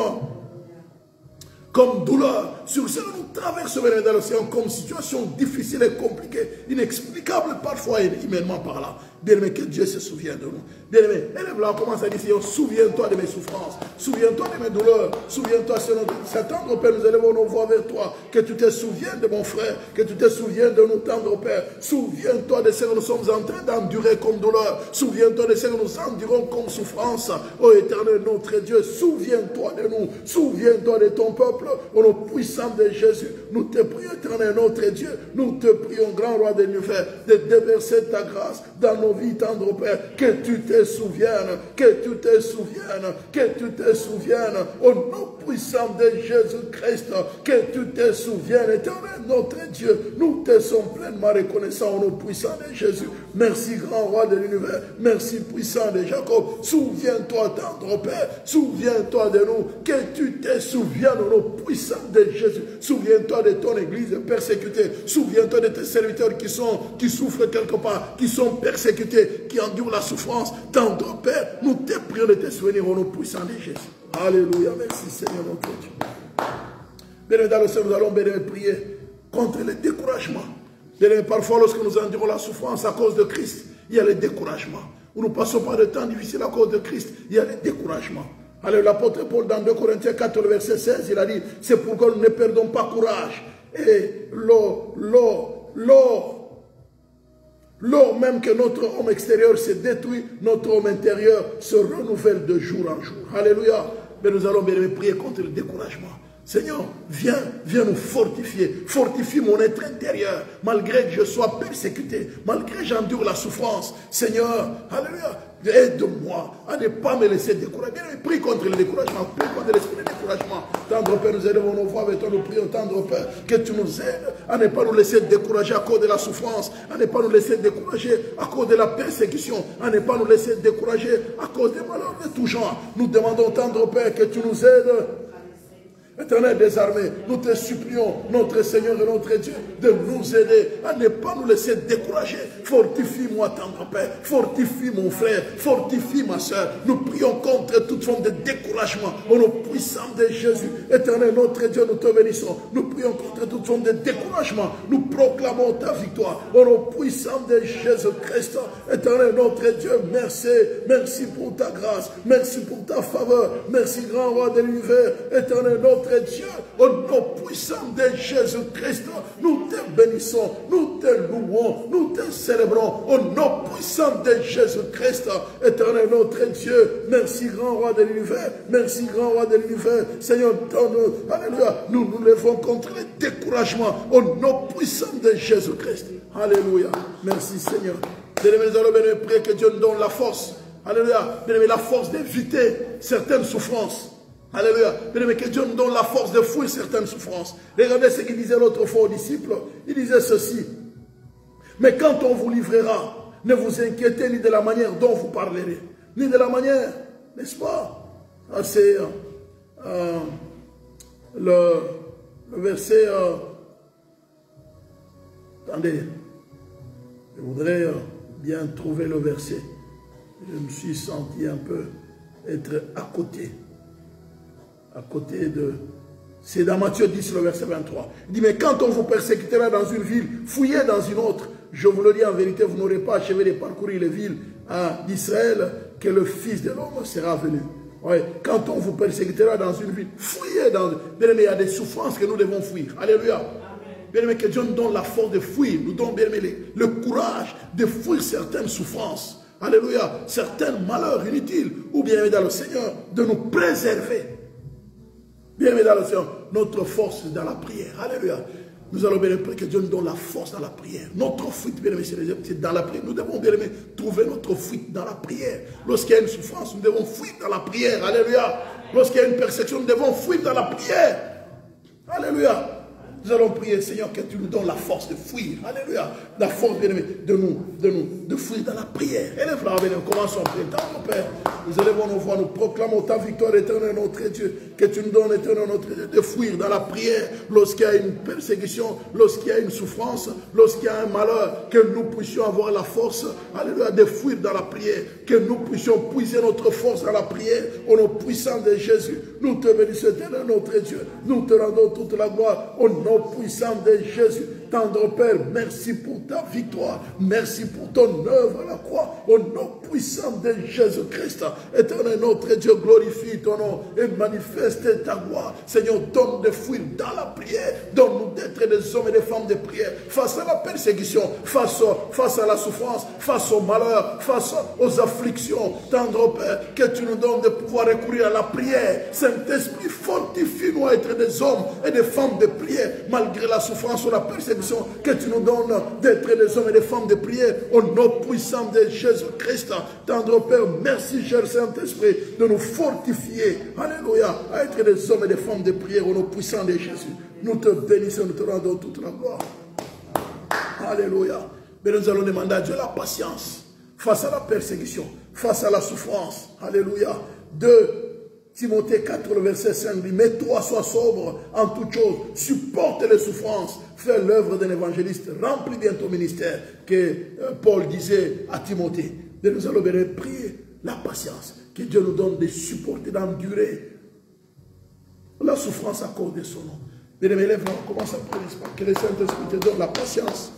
comme douleur. Sur ce, nous traversons dans l'océan comme situation difficile et compliquée, inexplicable parfois et humainement par là. Bien-aimé, que Dieu se souvienne de nous. Bien-aimé, élève-là, on commence à dire, Seigneur, souviens-toi de mes souffrances, souviens-toi de mes douleurs, souviens-toi, Seigneur, cet tendre Père, nous élevons nos voix vers toi, que tu te souviennes de mon frère, que tu te souviennes de nous, tendre Père. Souviens-toi de ce que nous sommes en train d'endurer comme douleur, souviens-toi de ce que nous endurons comme souffrance. Ô Éternel, notre Dieu, souviens-toi de nous, souviens-toi de ton peuple, au nom puissant de Jésus. Nous te prions, Éternel, notre Dieu, nous te prions, grand roi de l'univers, de déverser ta grâce dans nos vies, tendre Père, que tu te souviennes, que tu te souviennes, que tu te souviennes, au nom puissant de Jésus-Christ, que tu te souviennes, Éternel, notre Dieu, nous te sommes pleinement reconnaissants au nom puissant de Jésus. Merci, grand roi de l'univers, merci, puissant de Jacob, souviens-toi, tendre Père, souviens-toi de nous, que tu te souviennes au nom puissant de Jésus, souviens-toi de ton église persécutée, souviens-toi de tes serviteurs qui souffrent quelque part, qui sont persécutés, qui endurent la souffrance. Tendre Père, nous te prions de te souvenir au nom puissant de Jésus. Alléluia, merci Seigneur notre Dieu. Bien dans le Seigneur, nous allons bien prier contre le découragement. Bien parfois lorsque nous endurons la souffrance à cause de Christ, il y a le découragement. Où nous passons par des temps difficiles à cause de Christ, il y a le découragement. Alors l'apôtre Paul dans 2 Corinthiens 4, le verset 16, il a dit, c'est pourquoi nous ne perdons pas courage. Et lors même que notre homme extérieur se détruit, notre homme intérieur se renouvelle de jour en jour. Alléluia. Mais nous allons bien prier contre le découragement. Seigneur, viens nous fortifier. Fortifie mon être intérieur. Malgré que je sois persécuté, malgré que j'endure la souffrance. Seigneur, alléluia, aide-moi à ne pas me laisser décourager. Prie contre le découragement. Prie contre l'esprit de découragement. Tendre Père, nous élevons nos voix avec toi, nous prions, tendre Père, que tu nous aides à ne pas nous laisser décourager à cause de la souffrance, à ne pas nous laisser décourager à cause de la persécution, à ne pas nous laisser décourager à cause des malheurs de tout genre. Nous demandons, tendre Père, que tu nous aides. Éternel des armées, nous te supplions, notre Seigneur et notre Dieu, de nous aider à ne pas nous laisser décourager. Fortifie-moi, tendre Père, fortifie mon frère, fortifie ma soeur. Nous prions contre toute forme de découragement au nom puissant de Jésus. Éternel, notre Dieu, nous te bénissons. Nous prions contre toute forme de découragement. Nous proclamons ta victoire au nom puissant de Jésus-Christ. Éternel, notre Dieu, merci. Merci pour ta grâce. Merci pour ta faveur. Merci, grand roi de l'univers. Éternel, notre Dieu, au nom puissant de Jésus-Christ, nous te bénissons, nous te louons, nous te célébrons, au nom puissant de Jésus-Christ, éternel notre Dieu. Merci, grand roi de l'univers, merci, grand roi de l'univers. Seigneur, alléluia, nous nous levons contre le découragement, au nom puissant de Jésus-Christ. Alléluia, merci Seigneur. Nous allons prier que Dieu nous donne la force, alléluia, la force d'éviter certaines souffrances. Alléluia. Mais que Dieu nous donne la force de fuir certaines souffrances. Regardez ce qu'il disait l'autre fois aux disciples. Il disait ceci. Mais quand on vous livrera, ne vous inquiétez ni de la manière dont vous parlerez, ni de la manière, n'est-ce pas? C'est le verset... attendez. Je voudrais bien trouver le verset. Je me suis senti un peu être à côté de... C'est dans Matthieu 10, le verset 23. Il dit, mais quand on vous persécutera dans une ville, fouillez dans une autre. Je vous le dis en vérité, vous n'aurez pas achevé de parcourir les villes d'Israël que le Fils de l'homme sera venu. Ouais. Quand on vous persécutera dans une ville, fouillez dans... Bien aimé, il y a des souffrances que nous devons fuir. Alléluia. Bien aimé, que Dieu nous donne la force de fuir. Nous donne, bien aimé, le courage de fuir certaines souffrances. Alléluia. Certains malheurs inutiles. Ou bien aimé dans le Seigneur, de nous préserver. Bien aimé dans le Seigneur, notre force est dans la prière. Alléluia. Nous allons bien aimé que Dieu nous donne la force dans la prière. Notre fuite, bien aimé, c'est dans la prière. Nous devons bien aimé trouver notre fuite dans la prière. Lorsqu'il y a une souffrance, nous devons fuir dans la prière. Alléluia. Lorsqu'il y a une persécution, nous devons fuir dans la prière. Alléluia. Nous allons prier, Seigneur, que tu nous donnes la force de fuir. Alléluia. La force, bien-aimé, de fuir dans la prière. Élève-la, bien-aimé, commençons à prier. Mon Père, nous élevons nos voix, nous proclamons ta victoire, éternelle, notre Dieu. Que tu nous donnes, éternel, notre Dieu, de fuir dans la prière lorsqu'il y a une persécution, lorsqu'il y a une souffrance, lorsqu'il y a un malheur, que nous puissions avoir la force, alléluia, de fuir dans la prière. Que nous puissions puiser notre force dans la prière au nom puissant de Jésus. Nous te bénissons, éternel, notre Dieu. Nous te rendons toute la gloire au nom puissant de Jésus. Tendre Père, merci pour ta victoire. Merci pour ton œuvre à la croix. Au nom puissant de Jésus-Christ. Éternel, notre Dieu, glorifie ton nom et manifeste ta gloire. Seigneur, donne de fuir dans la prière. Donne-nous d'être des hommes et des femmes de prière. Face à la persécution, face à la souffrance, face au malheur, face aux afflictions. Tendre Père, que tu nous donnes de pouvoir recourir à la prière. Saint-Esprit, fortifie-nous à être des hommes et des femmes de prière, malgré la souffrance ou la persécution. Que tu nous donnes d'être des hommes et des femmes de prière au nom puissant de Jésus-Christ. Tendre Père, merci, cher Saint-Esprit, de nous fortifier, alléluia, à être des hommes et des femmes de prière au nom puissant de Jésus. Nous te bénissons, nous te rendons toute la gloire. Alléluia. Mais nous allons demander à Dieu la patience face à la persécution, face à la souffrance. Alléluia. 2 Timothée 4, le verset 5 dit, mais toi, sois sobre en toutes choses, supporte les souffrances, fais l'œuvre d'un évangéliste, remplis bien ton ministère, que Paul disait à Timothée. Et nous allons bien prier la patience, que Dieu nous donne de supporter, d'endurer la souffrance à cause de son nom. Bien aimés, lève-nous, on commence à prier, que le Saint-Esprit te donne la patience.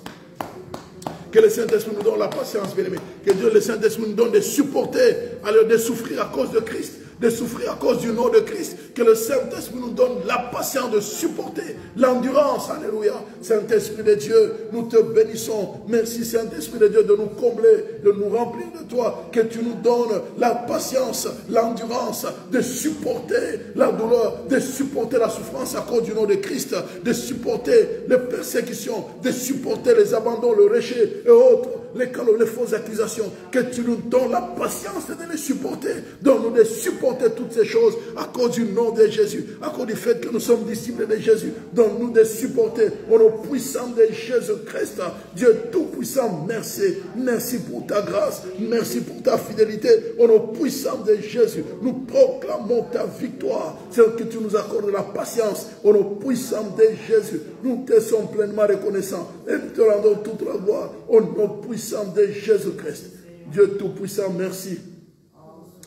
Que le Saint-Esprit nous donne la patience, bien aimés. Que Dieu, le Saint-Esprit nous donne de supporter, de souffrir à cause de Christ. De souffrir à cause du nom de Christ, que le Saint-Esprit nous donne la patience de supporter, l'endurance, alléluia. Saint-Esprit de Dieu, nous te bénissons. Merci Saint-Esprit de Dieu de nous combler, de nous remplir de toi, que tu nous donnes la patience, l'endurance de supporter la douleur, de supporter la souffrance à cause du nom de Christ, de supporter les persécutions, de supporter les abandons, le rejet et autres, les fausses accusations, que tu nous donnes la patience de les supporter, donne-nous de supporter toutes ces choses à cause du nom de Jésus, à cause du fait que nous sommes disciples de Jésus. Donne-nous de supporter au nom puissant de Jésus-Christ. Dieu Tout-Puissant, merci. Merci pour ta grâce. Merci pour ta fidélité. Au nom puissant de Jésus, nous proclamons ta victoire. C'est que tu nous accordes la patience. Au nom puissant de Jésus, nous te sommes pleinement reconnaissants et nous te rendons toute la gloire. Au nom puissant de Jésus-Christ. Dieu Tout-Puissant, merci.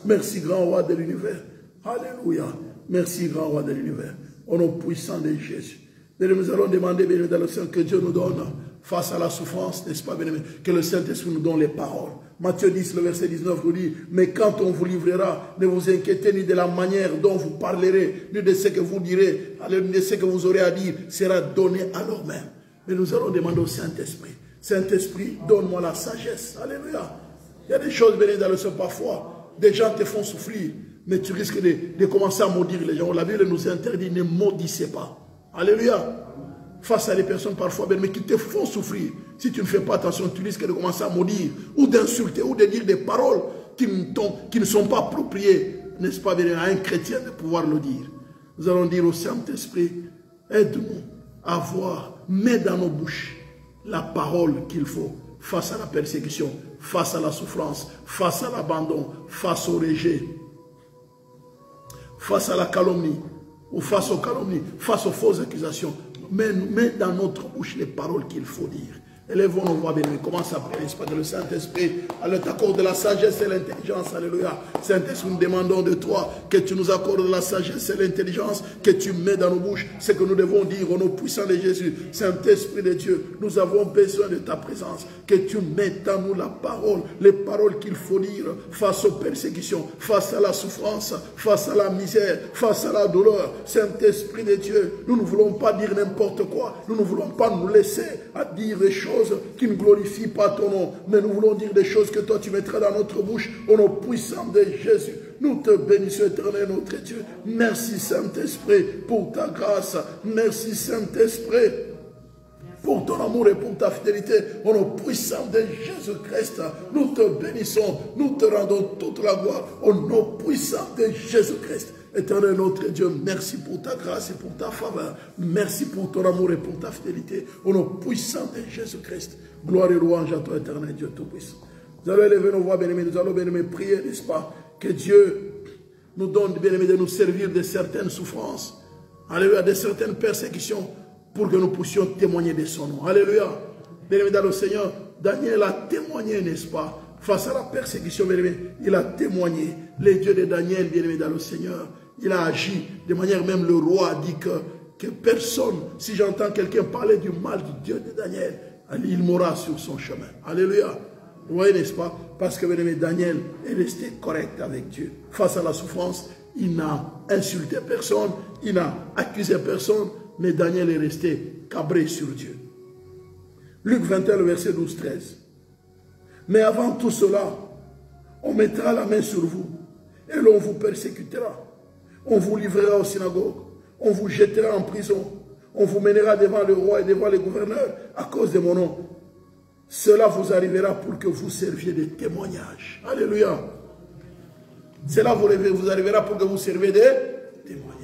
Merci, grand roi de l'univers. Alléluia. Merci, grand roi de l'univers. Au nom puissant de Jésus. Et nous allons demander, bien dans le Seigneur, que Dieu nous donne, face à la souffrance, n'est-ce pas, bien aimé, que le Saint-Esprit nous donne les paroles. Matthieu 10, le verset 19 nous dit, mais quand on vous livrera, ne vous inquiétez ni de la manière dont vous parlerez, ni de ce que vous direz, ni de ce que vous aurez à dire, sera donné à l'heure même. Mais nous allons demander au Saint-Esprit. Saint-Esprit, donne-moi la sagesse. Alléluia. Il y a des choses, bien dans le Seigneur, parfois. Des gens te font souffrir, mais tu risques de commencer à maudire les gens. La Bible nous interdit, ne maudissez pas. Alléluia. Face à des personnes parfois, mais qui te font souffrir, si tu ne fais pas attention, tu risques de commencer à maudire, ou d'insulter, ou de dire des paroles qui ne sont pas appropriées, n'est-ce pas, à un chrétien de pouvoir le dire. Nous allons dire au Saint-Esprit, aide-nous à avoir, mets dans nos bouches la parole qu'il faut. Face à la persécution, face à la souffrance, face à l'abandon, face au rejet, face à la calomnie, ou face aux calomnies, face aux fausses accusations. Mets dans notre bouche les paroles qu'il faut dire. Élèvons nos voix, bien-aimés. Commence à prier, l'Esprit de le Saint-Esprit. Alors, t'accorde la sagesse et l'intelligence. Alléluia. Saint-Esprit, nous demandons de toi que tu nous accordes la sagesse et l'intelligence, que tu mets dans nos bouches ce que nous devons dire au nom puissant de Jésus. Saint-Esprit de Dieu, nous avons besoin de ta présence. Que tu mettes en nous la parole, les paroles qu'il faut dire face aux persécutions, face à la souffrance, face à la misère, face à la douleur. Saint-Esprit de Dieu, nous ne voulons pas dire n'importe quoi. Nous ne voulons pas nous laisser à dire des choses qui ne glorifient pas ton nom, mais nous voulons dire des choses que toi tu mettras dans notre bouche au nom puissant de Jésus. Nous te bénissons, éternel notre Dieu. Merci Saint-Esprit pour ta grâce. Merci Saint-Esprit pour ton amour et pour ta fidélité, au nom puissant de Jésus-Christ. Nous te bénissons, nous te rendons toute la gloire, au nom puissant de Jésus-Christ. Éternel notre Dieu, merci pour ta grâce et pour ta faveur. Merci pour ton amour et pour ta fidélité. Au nom puissant de Jésus-Christ. Gloire et louange à toi, éternel Dieu Tout-Puissant. Nous allons élever nos voix, bien-aimés. Nous allons, bien-aimés, prier, n'est-ce pas? Que Dieu nous donne, bien-aimés, de nous servir de certaines souffrances. Alléluia, de certaines persécutions pour que nous puissions témoigner de son nom. Alléluia. Bien-aimés dans le Seigneur, Daniel a témoigné, n'est-ce pas? Face à la persécution, bien-aimé, il a témoigné. Les dieux de Daniel, bien-aimé dans le Seigneur, il a agi. De manière même, le roi a dit que personne, si j'entends quelqu'un parler du mal du Dieu de Daniel, il mourra sur son chemin. Alléluia. Vous voyez, n'est-ce pas? Parce que, bien-aimé, Daniel est resté correct avec Dieu. Face à la souffrance, il n'a insulté personne, il n'a accusé personne, mais Daniel est resté cabré sur Dieu. Luc 21, le verset 12-13. Mais avant tout cela, on mettra la main sur vous et l'on vous persécutera. On vous livrera aux synagogues, on vous jettera en prison, on vous mènera devant le roi et devant les gouverneurs à cause de mon nom. Cela vous arrivera pour que vous serviez de témoignage. Alléluia. Cela vous arrivera pour que vous serviez de témoignage.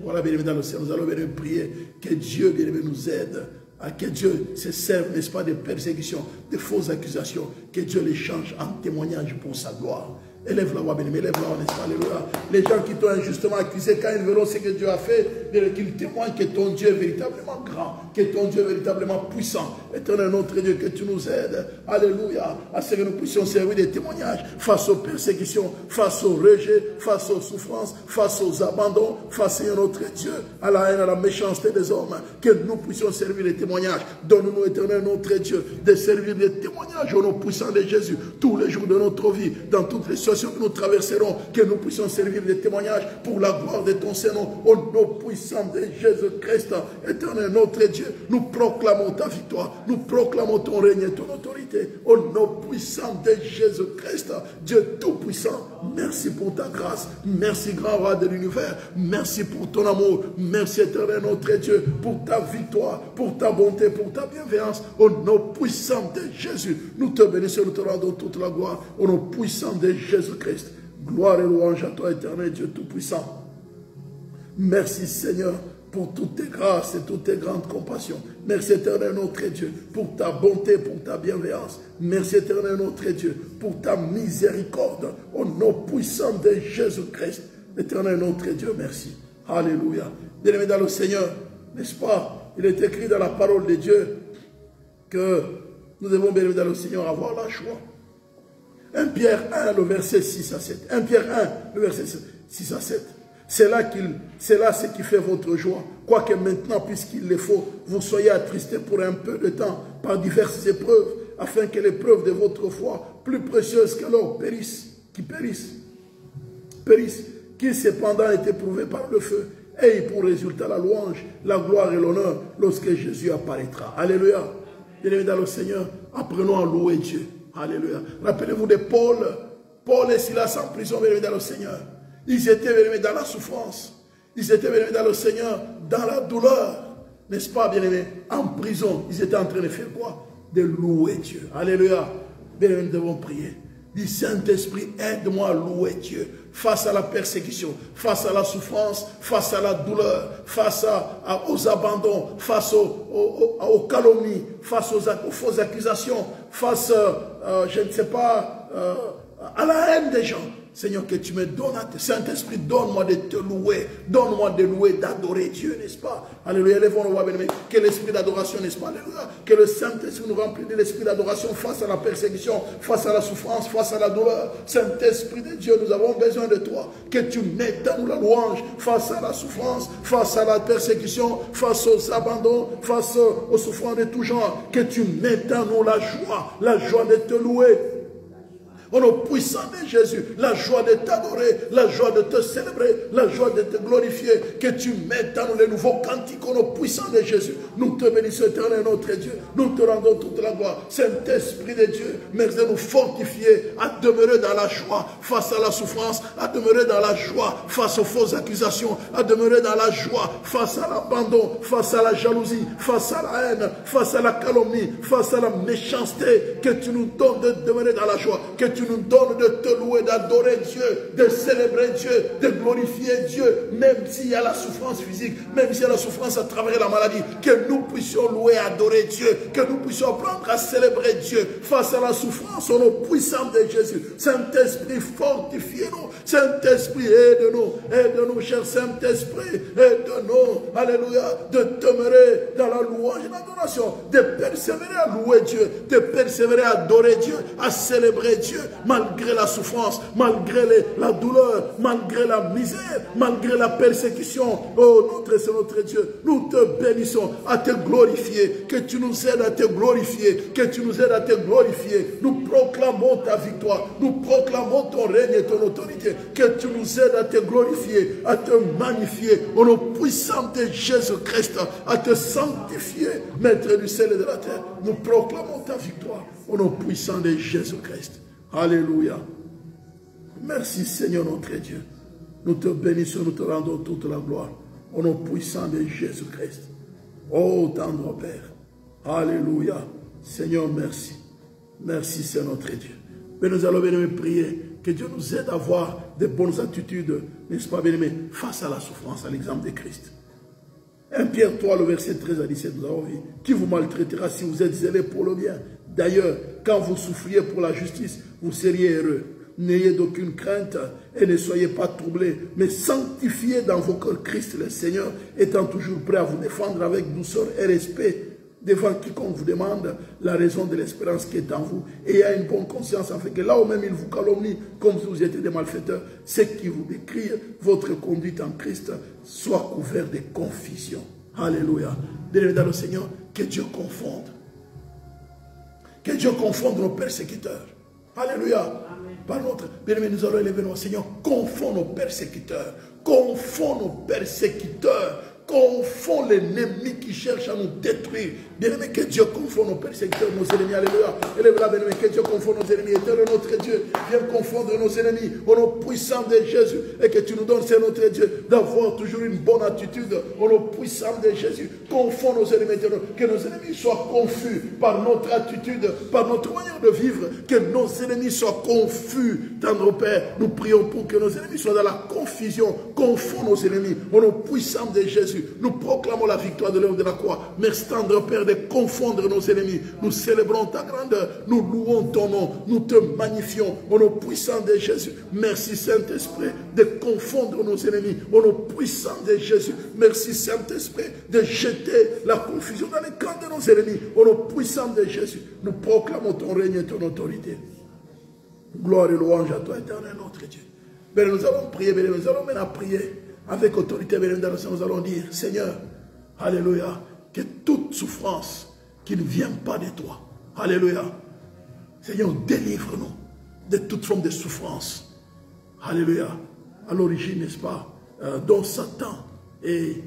Voilà, bien aimé dans le ciel, nous allons bien prier que Dieu, bien aimé, nous aide. À que Dieu se serve, n'est-ce pas, de persécutions, de fausses accusations, que Dieu les change en témoignage pour sa gloire. Élève la voix, bien-aimé, élève la voix, n'est-ce pas, alléluia. Les gens qui t'ont injustement accusé, quand ils verront ce que Dieu a fait, qu'ils témoignent que ton Dieu est véritablement grand, que ton Dieu est véritablement puissant. Éternel notre Dieu, que tu nous aides, alléluia, à ce que nous puissions servir des témoignages face aux persécutions, face aux rejets, face aux souffrances, face aux abandons, face à notre Dieu, à la haine, à la méchanceté des hommes, que nous puissions servir des témoignages. Donne-nous, éternel notre Dieu, de servir des témoignages au nom puissant de Jésus, tous les jours de notre vie, dans toutes les situations que nous traverserons, que nous puissions servir des témoignages pour la gloire de ton Saint-Nom, au nom puissant de Jésus-Christ. Éternel notre Dieu, nous proclamons ta victoire, nous proclamons ton règne et ton autorité, au nom puissant de Jésus-Christ. Dieu tout-puissant, merci pour ta grâce, merci grand roi de l'univers, merci pour ton amour, merci éternel notre Dieu, pour ta victoire, pour ta bonté, pour ta bienveillance, au nom puissant de Jésus. Nous te bénissons, nous te rendons toute la gloire, au nom puissant de Jésus-Christ. Gloire et louange à toi, éternel Dieu tout-puissant. Merci Seigneur pour toutes tes grâces et toutes tes grandes compassions. Merci éternel notre Dieu pour ta bonté, pour ta bienveillance. Merci éternel notre Dieu pour ta miséricorde. Au nom puissant de Jésus-Christ. Éternel notre Dieu, merci. Alléluia. Bien-aimés dans le Seigneur, n'est-ce pas? Il est écrit dans la parole de Dieu que nous devons, bien-aimés dans le Seigneur, avoir la joie. 1 Pierre 1, le verset 6 à 7. 1 Pierre 1, le verset 6 à 7. C'est là ce qui fait votre joie. Quoique maintenant, puisqu'il le faut, vous soyez attristés pour un peu de temps par diverses épreuves, afin que l'épreuve de votre foi, plus précieuse que l'or, périsse, qui cependant est éprouvé par le feu, et pour résultat la louange, la gloire et l'honneur lorsque Jésus apparaîtra. Alléluia. Bien-aimés dans le Seigneur, apprenons à louer Dieu. Alléluia. Rappelez-vous de Paul. Paul et Silas en prison, bien-aimés dans le Seigneur. Ils étaient, bien-aimés, dans la souffrance. Ils étaient, bien-aimés, dans le Seigneur, dans la douleur. N'est-ce pas, bien-aimés? En prison, ils étaient en train de faire quoi? De louer Dieu. Alléluia. Bien-aimés, nous devons prier. Dis, Saint-Esprit, aide-moi à louer Dieu. Face à la persécution, face à la souffrance, face à la douleur, face aux abandons, face aux calomnies, face aux fausses accusations, face, je ne sais pas, à la haine des gens. Seigneur, que tu me donnes, Saint-Esprit, donne-moi de te louer, donne-moi de louer, d'adorer Dieu, n'est-ce pas? Alléluia, élevons le roi bien-aimé, que l'esprit d'adoration, n'est-ce pas? Alléluia, que le Saint-Esprit nous remplisse de l'esprit d'adoration face à la persécution, face à la souffrance, face à la douleur. Saint-Esprit de Dieu, nous avons besoin de toi, que tu mettes en nous la louange face à la souffrance, face à la persécution, face aux abandons, face aux souffrances de tout genre, que tu mettes en nous la joie de te louer. Au nom puissant de Jésus, la joie de t'adorer, la joie de te célébrer, la joie de te glorifier, que tu mettes en nous les nouveaux cantiques au nom puissant de Jésus. Nous te bénissons, éternel notre Dieu, nous te rendons toute la gloire. Saint-Esprit de Dieu, merci de nous fortifier à demeurer dans la joie face à la souffrance, à demeurer dans la joie face aux fausses accusations, à demeurer dans la joie face à l'abandon, face à la jalousie, face à la haine, face à la calomnie, face à la méchanceté, que tu nous donnes de demeurer dans la joie, que tu nous donnes de te louer, d'adorer Dieu, de célébrer Dieu, de glorifier Dieu, même s'il y a la souffrance physique, même s'il y a la souffrance à travers la maladie, que nous puissions louer, adorer Dieu, que nous puissions apprendre à célébrer Dieu face à la souffrance au nom puissant de Jésus. Saint-Esprit, fortifiez-nous. Saint-Esprit, aide-nous, cher Saint-Esprit, aide-nous, alléluia, de demeurer dans la louange et l'adoration, de persévérer à louer Dieu, de persévérer à adorer Dieu, à célébrer Dieu, malgré la souffrance, malgré la douleur, malgré la misère, malgré la persécution. Oh, notre Seigneur, notre Dieu, nous te bénissons à te glorifier, que tu nous aides à te glorifier, que tu nous aides à te glorifier. Nous proclamons ta victoire, nous proclamons ton règne et ton autorité, que tu nous aides à te glorifier, à te magnifier, au nom puissant de Jésus-Christ, à te sanctifier, Maître du ciel et de la terre. Nous proclamons ta victoire, au nom puissant de Jésus-Christ. Alléluia. Merci Seigneur notre Dieu. Nous te bénissons, nous te rendons toute la gloire, au nom puissant de Jésus-Christ. Oh, tendre Père. Alléluia. Seigneur, merci. Merci, Seigneur notre Dieu. Mais nous allons bien prier que Dieu nous aide à avoir de bonnes attitudes, n'est-ce pas, bien-aimé, face à la souffrance, à l'exemple de Christ. 1 Pierre 3, le verset 13 à 17, nous avons vu. Qui vous maltraitera si vous êtes zélé pour le bien? D'ailleurs, quand vous souffriez pour la justice, vous seriez heureux. N'ayez d'aucune crainte et ne soyez pas troublés, mais sanctifiez dans vos cœurs Christ le Seigneur, étant toujours prêt à vous défendre avec douceur et respect devant quiconque vous demande la raison de l'espérance qui est en vous. Et ayez une bonne conscience, afin que là où même il vous calomnie, comme si vous étiez des malfaiteurs, ceux qui vous décrient votre conduite en Christ soit couvert de confusion. Alléluia. Bien-aimés dans le Seigneur, que Dieu confonde. Que Dieu confonde nos persécuteurs. Alléluia. Par notre, bien-aimés, nous allons élever nos Seigneur, confond nos persécuteurs. Confond nos persécuteurs. Confond l'ennemi qui cherche à nous détruire. Bien-aimé, que Dieu confond nos persécuteurs, nos ennemis. Alléluia. Élève-la, bien-aimé, que Dieu confond nos ennemis. Éternel notre Dieu, viens confondre nos ennemis au nom puissant de Jésus. Et que tu nous donnes, Seigneur notre Dieu, d'avoir toujours une bonne attitude au nom puissant de Jésus. Confond nos ennemis, éternel. Que nos ennemis soient confus par notre attitude, par notre manière de vivre. Que nos ennemis soient confus. Tendre Père, nous prions pour que nos ennemis soient dans la confusion. Confond nos ennemis au nom puissant de Jésus. Nous proclamons la victoire de l'œuvre de la croix. Merci, tendre Père, de confondre nos ennemis. Nous célébrons ta grandeur. Nous louons ton nom. Nous te magnifions au nom puissant de Jésus. Merci, Saint-Esprit, de confondre nos ennemis au nom puissant de Jésus. Merci, Saint-Esprit, de jeter la confusion dans les camps de nos ennemis au nom puissant de Jésus. Nous proclamons ton règne et ton autorité. Gloire et louange à toi, éternel, notre Dieu. Mais nous allons prier, nous allons maintenant prier avec autorité, nous allons dire, Seigneur, alléluia, que toute souffrance qui ne vient pas de toi, alléluia, Seigneur, délivre-nous de toute forme de souffrance, alléluia, à l'origine, n'est-ce pas, dont Satan est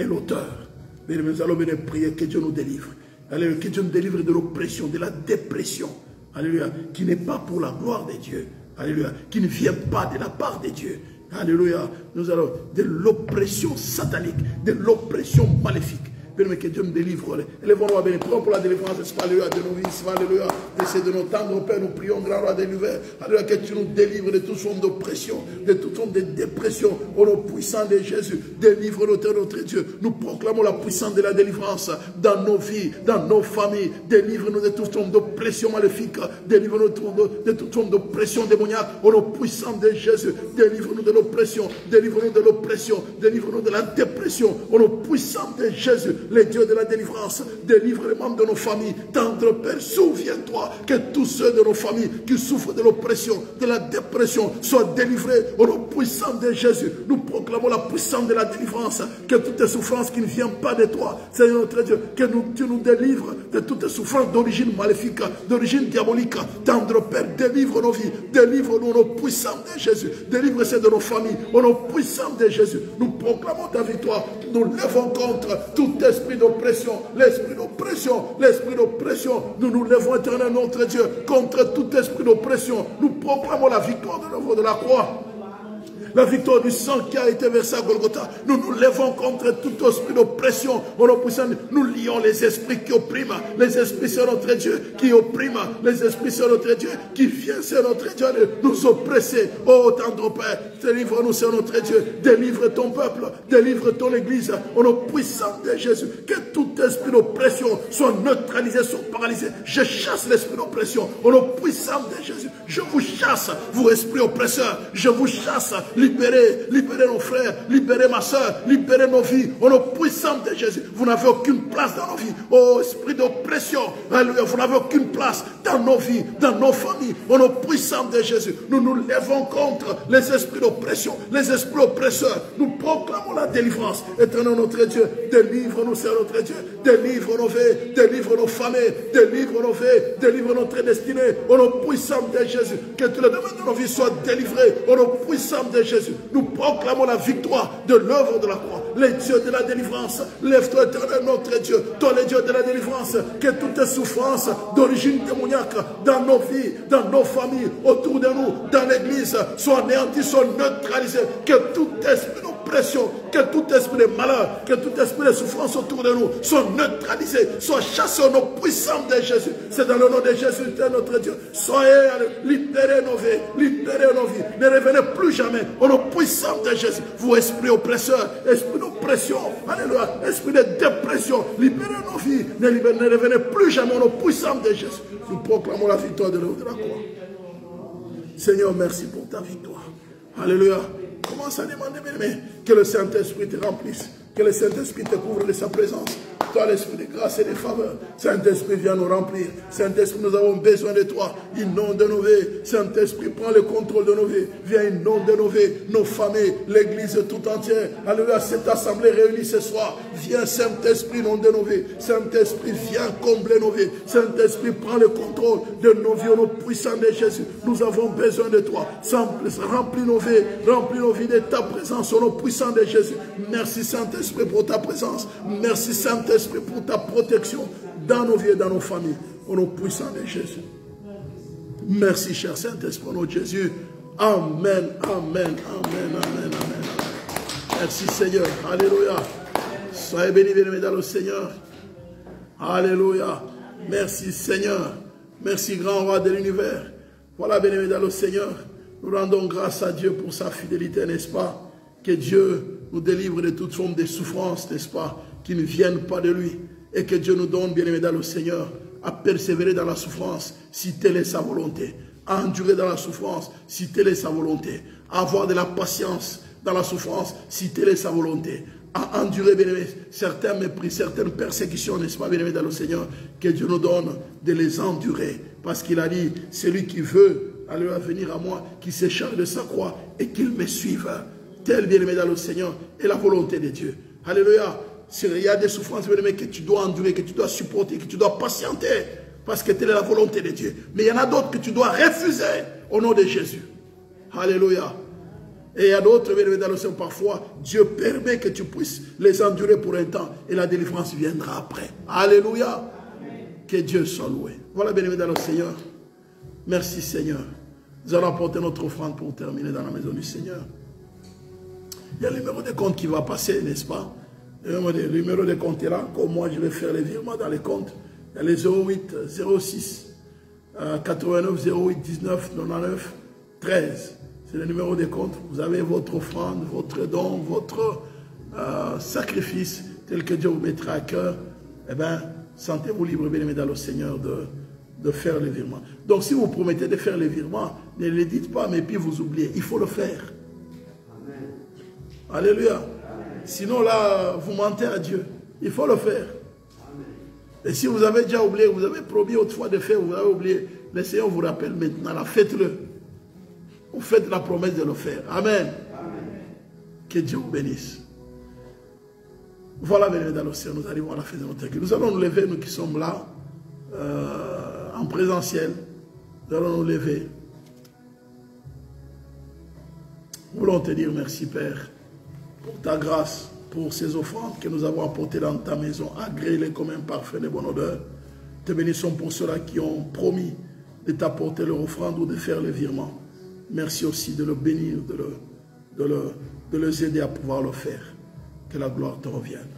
l'auteur. Mais nous allons venir prier que Dieu nous délivre, alléluia, que Dieu nous délivre de l'oppression, de la dépression, alléluia, qui n'est pas pour la gloire de Dieu, alléluia, qui ne vient pas de la part de Dieu. Alléluia, nous allons de l'oppression satanique, de l'oppression maléfique. Bien-aimé, que Dieu nous délivre. Élevons-nous à bénir. Prions pour la délivrance, alléluia, de nos vies, alléluia. De nos tendres Père, nous prions, grand roi de l'univers. Alléluia, que tu nous délivres de toute forme d'oppression, de toute forme de dépression. Au nom puissant de Jésus, délivre-nous, notre Dieu. Nous proclamons la puissance de la délivrance dans nos vies, dans nos familles. Délivre-nous de toute forme d'oppression maléfique. Délivre-nous de toute forme d'oppression démoniaque. Au nom puissant de Jésus, délivre-nous de l'oppression. Délivre-nous de l'oppression. Délivre-nous de la dépression. Au nom puissant de Jésus. Les dieux de la délivrance, délivre les membres de nos familles. Tendre Père, souviens-toi que tous ceux de nos familles qui souffrent de l'oppression, de la dépression, soient délivrés au nom puissant de Jésus. Nous proclamons la puissance de la délivrance, que toutes les souffrances qui ne viennent pas de toi, Seigneur notre Dieu, que tu nous délivres de toutes les souffrances d'origine maléfique, d'origine diabolique. Tendre Père, délivre nos vies, délivre-nous au nom puissant de Jésus, délivre ceux de nos familles au nom puissant de Jésus. Nous proclamons ta victoire, nous levons contre tout esprit d'oppression, l'esprit d'oppression, l'esprit d'oppression. Nous nous levons, éternel notre Dieu, contre tout esprit d'oppression. Nous proclamons la victoire de l'œuvre de la croix. La victoire du sang qui a été versé à Golgotha. Nous nous levons contre tout esprit d'oppression. Nous lions les esprits qui oppriment. Les esprits, c'est notre Dieu, qui oppriment. Les esprits, c'est notre Dieu, qui vient, c'est notre Dieu, de nous oppresser. Oh, tendre Père, délivre-nous, c'est notre Dieu. Délivre ton peuple, délivre ton Église. Au nom puissant de Jésus, que tout esprit d'oppression soit neutralisé, soit paralysé. Je chasse l'esprit d'oppression. Au nom puissant de Jésus, je vous chasse, vous esprits oppresseurs. Je vous chasse. Libérez, libérez nos frères, libérez ma soeur, libérez nos vies. Au nom puissant de Jésus, vous n'avez aucune place dans nos vies. Oh, esprit d'oppression, alléluia, vous n'avez aucune place dans nos vies, dans nos familles. Au nom puissant de Jésus, nous nous levons contre les esprits d'oppression, les esprits oppresseurs. Nous proclamons la délivrance. Éternel notre Dieu, délivre-nous, c'est notre Dieu. Délivre nos vies, délivre nos familles, délivre nos vies, délivre notre destinée. Au nom puissant de Jésus, que tous les domaines de nos vies soient délivrés. Au nom puissant de Jésus, nous proclamons la victoire de l'œuvre de la croix. Les dieux de la délivrance, lève-toi, éternel notre Dieu, toi les dieux de la délivrance, que toutes les souffrances d'origine démoniaque dans nos vies, dans nos familles, autour de nous, dans l'église, soient anéanties, soient neutralisées, que tout esprit d'oppression, que tout esprit de malheur, que tout esprit de souffrance autour de nous soit neutralisé, soit chassé au nom puissant de Jésus. C'est dans le nom de Jésus, notre Dieu. Soyez libérés nos vies, libérez nos vies. Ne revenez plus jamais au nom puissant de Jésus. Vous, esprit oppresseur, esprit d'oppression, alléluia, esprit de dépression, libérez nos vies. Ne revenez plus jamais au nom puissant de Jésus. Nous proclamons la victoire de l'œuvre de la croix. Seigneur, merci pour ta victoire. Alléluia. Commence à demander, bien-aimé, que le Saint-Esprit te remplisse, que le Saint-Esprit te couvre de sa présence. Toi, l'esprit de grâce et de faveur. Saint-Esprit, viens nous remplir. Saint-Esprit, nous avons besoin de toi. Inonde nos vies. Saint-Esprit, prends le contrôle de nos vies. Viens inonder nos vies, nos familles, l'église tout entière. Alléluia, cette assemblée réunie ce soir. Viens, Saint-Esprit, inonder nos vies. Saint-Esprit, viens combler nos vies. Saint-Esprit, prends le contrôle de nos vies au nom puissant de Jésus. Nous avons besoin de toi. Remplis nos vies de ta présence au nom puissant de Jésus. Merci, Saint-Esprit, pour ta présence. Merci, Saint-Esprit, pour ta protection dans nos vies et dans nos familles, au nom puissant de Jésus. Merci, cher Saint-Esprit, au nom de Jésus. Amen, amen, amen, amen, amen. Merci, Seigneur. Alléluia. Soyez bénis, bien-aimés dans le Seigneur. Alléluia. Merci, Seigneur. Merci, grand roi de l'univers. Voilà, bien-aimés dans le Seigneur. Nous rendons grâce à Dieu pour sa fidélité, n'est-ce pas? Que Dieu nous délivre de toute forme de souffrance, n'est-ce pas? Qui ne viennent pas de lui. Et que Dieu nous donne, bien-aimés dans le Seigneur, à persévérer dans la souffrance, si telle est sa volonté. À endurer dans la souffrance, si telle est sa volonté. À avoir de la patience dans la souffrance, si telle est sa volonté. À endurer, bien-aimés, certains mépris, certaines persécutions, n'est-ce pas, bien-aimés dans le Seigneur. Que Dieu nous donne de les endurer. Parce qu'il a dit, celui qui veut aller venir à moi, qui se charge de sa croix et qu'il me suive. Tel, bien-aimé dans le Seigneur, est la volonté de Dieu. Alléluia. Il y a des souffrances, bien-aimé, que tu dois endurer, que tu dois supporter, que tu dois patienter. Parce que telle est la volonté de Dieu. Mais il y en a d'autres que tu dois refuser au nom de Jésus. Alléluia. Et il y a d'autres, bien-aimé dans le Seigneur, parfois, Dieu permet que tu puisses les endurer pour un temps. Et la délivrance viendra après. Alléluia. Que Dieu soit loué. Voilà, bien-aimé dans le Seigneur. Merci, Seigneur. Nous allons apporter notre offrande pour terminer dans la maison du Seigneur. Il y a le numéro de compte qui va passer, n'est-ce pas? Le numéro de compte est là. Comme moi, je vais faire les virements dans les comptes. Il y a les 08 06 89 08 19 99 13. C'est le numéro de compte. Vous avez votre offrande, votre don, votre sacrifice, tel que Dieu vous mettra à cœur. Eh bien, sentez-vous libre, bien-aimés dans le Seigneur, de faire les virements. Donc, si vous promettez de faire les virements, ne les dites pas, mais puis vous oubliez. Il faut le faire. Amen. Alléluia. Sinon, là, vous mentez à Dieu. Il faut le faire. Amen. Et si vous avez déjà oublié, vous avez promis autrefois de faire, vous avez oublié, le Seigneur vous rappelle maintenant, là, faites-le. Vous faites la promesse de le faire. Amen. Amen. Que Dieu vous bénisse. Voilà, bien dans le ciel, nous arrivons à la fin de notre culte. Nous allons nous lever, nous qui sommes là, en présentiel. Nous allons nous lever. Nous voulons te dire merci, Père, pour ta grâce, pour ces offrandes que nous avons apportées dans ta maison, agréées comme un parfum de bonne odeur. Te bénissons pour ceux-là qui ont promis de t'apporter leur offrande ou de faire le virement. Merci aussi de le bénir, de les aider à pouvoir le faire. Que la gloire te revienne.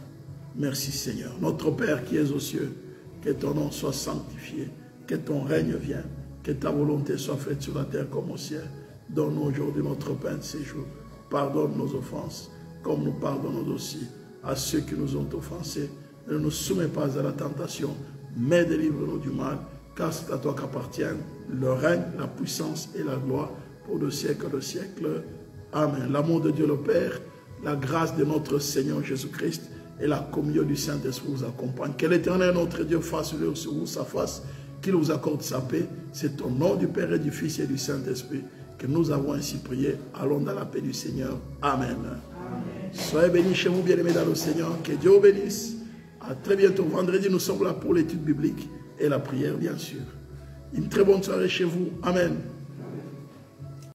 Merci Seigneur. Notre Père qui es aux cieux, que ton nom soit sanctifié, que ton règne vienne, que ta volonté soit faite sur la terre comme au ciel. Donne-nous aujourd'hui notre pain de ces jours. Pardonne nos offenses, comme nous pardonnons aussi à ceux qui nous ont offensés. Ne nous soumets pas à la tentation, mais délivre-nous du mal, car c'est à toi qu'appartiennent le règne, la puissance et la gloire pour le siècle de siècles. Amen. L'amour de Dieu le Père, la grâce de notre Seigneur Jésus-Christ et la communion du Saint-Esprit vous accompagnent. Que l'Éternel, notre Dieu, fasse sur vous sa face, qu'il vous accorde sa paix. C'est au nom du Père et du Fils et du Saint-Esprit que nous avons ainsi prié. Allons dans la paix du Seigneur. Amen. Amen. Soyez bénis chez vous, bien-aimés dans le Seigneur. Que Dieu vous bénisse. À très bientôt. Vendredi, nous sommes là pour l'étude biblique et la prière, bien sûr. Une très bonne soirée chez vous. Amen.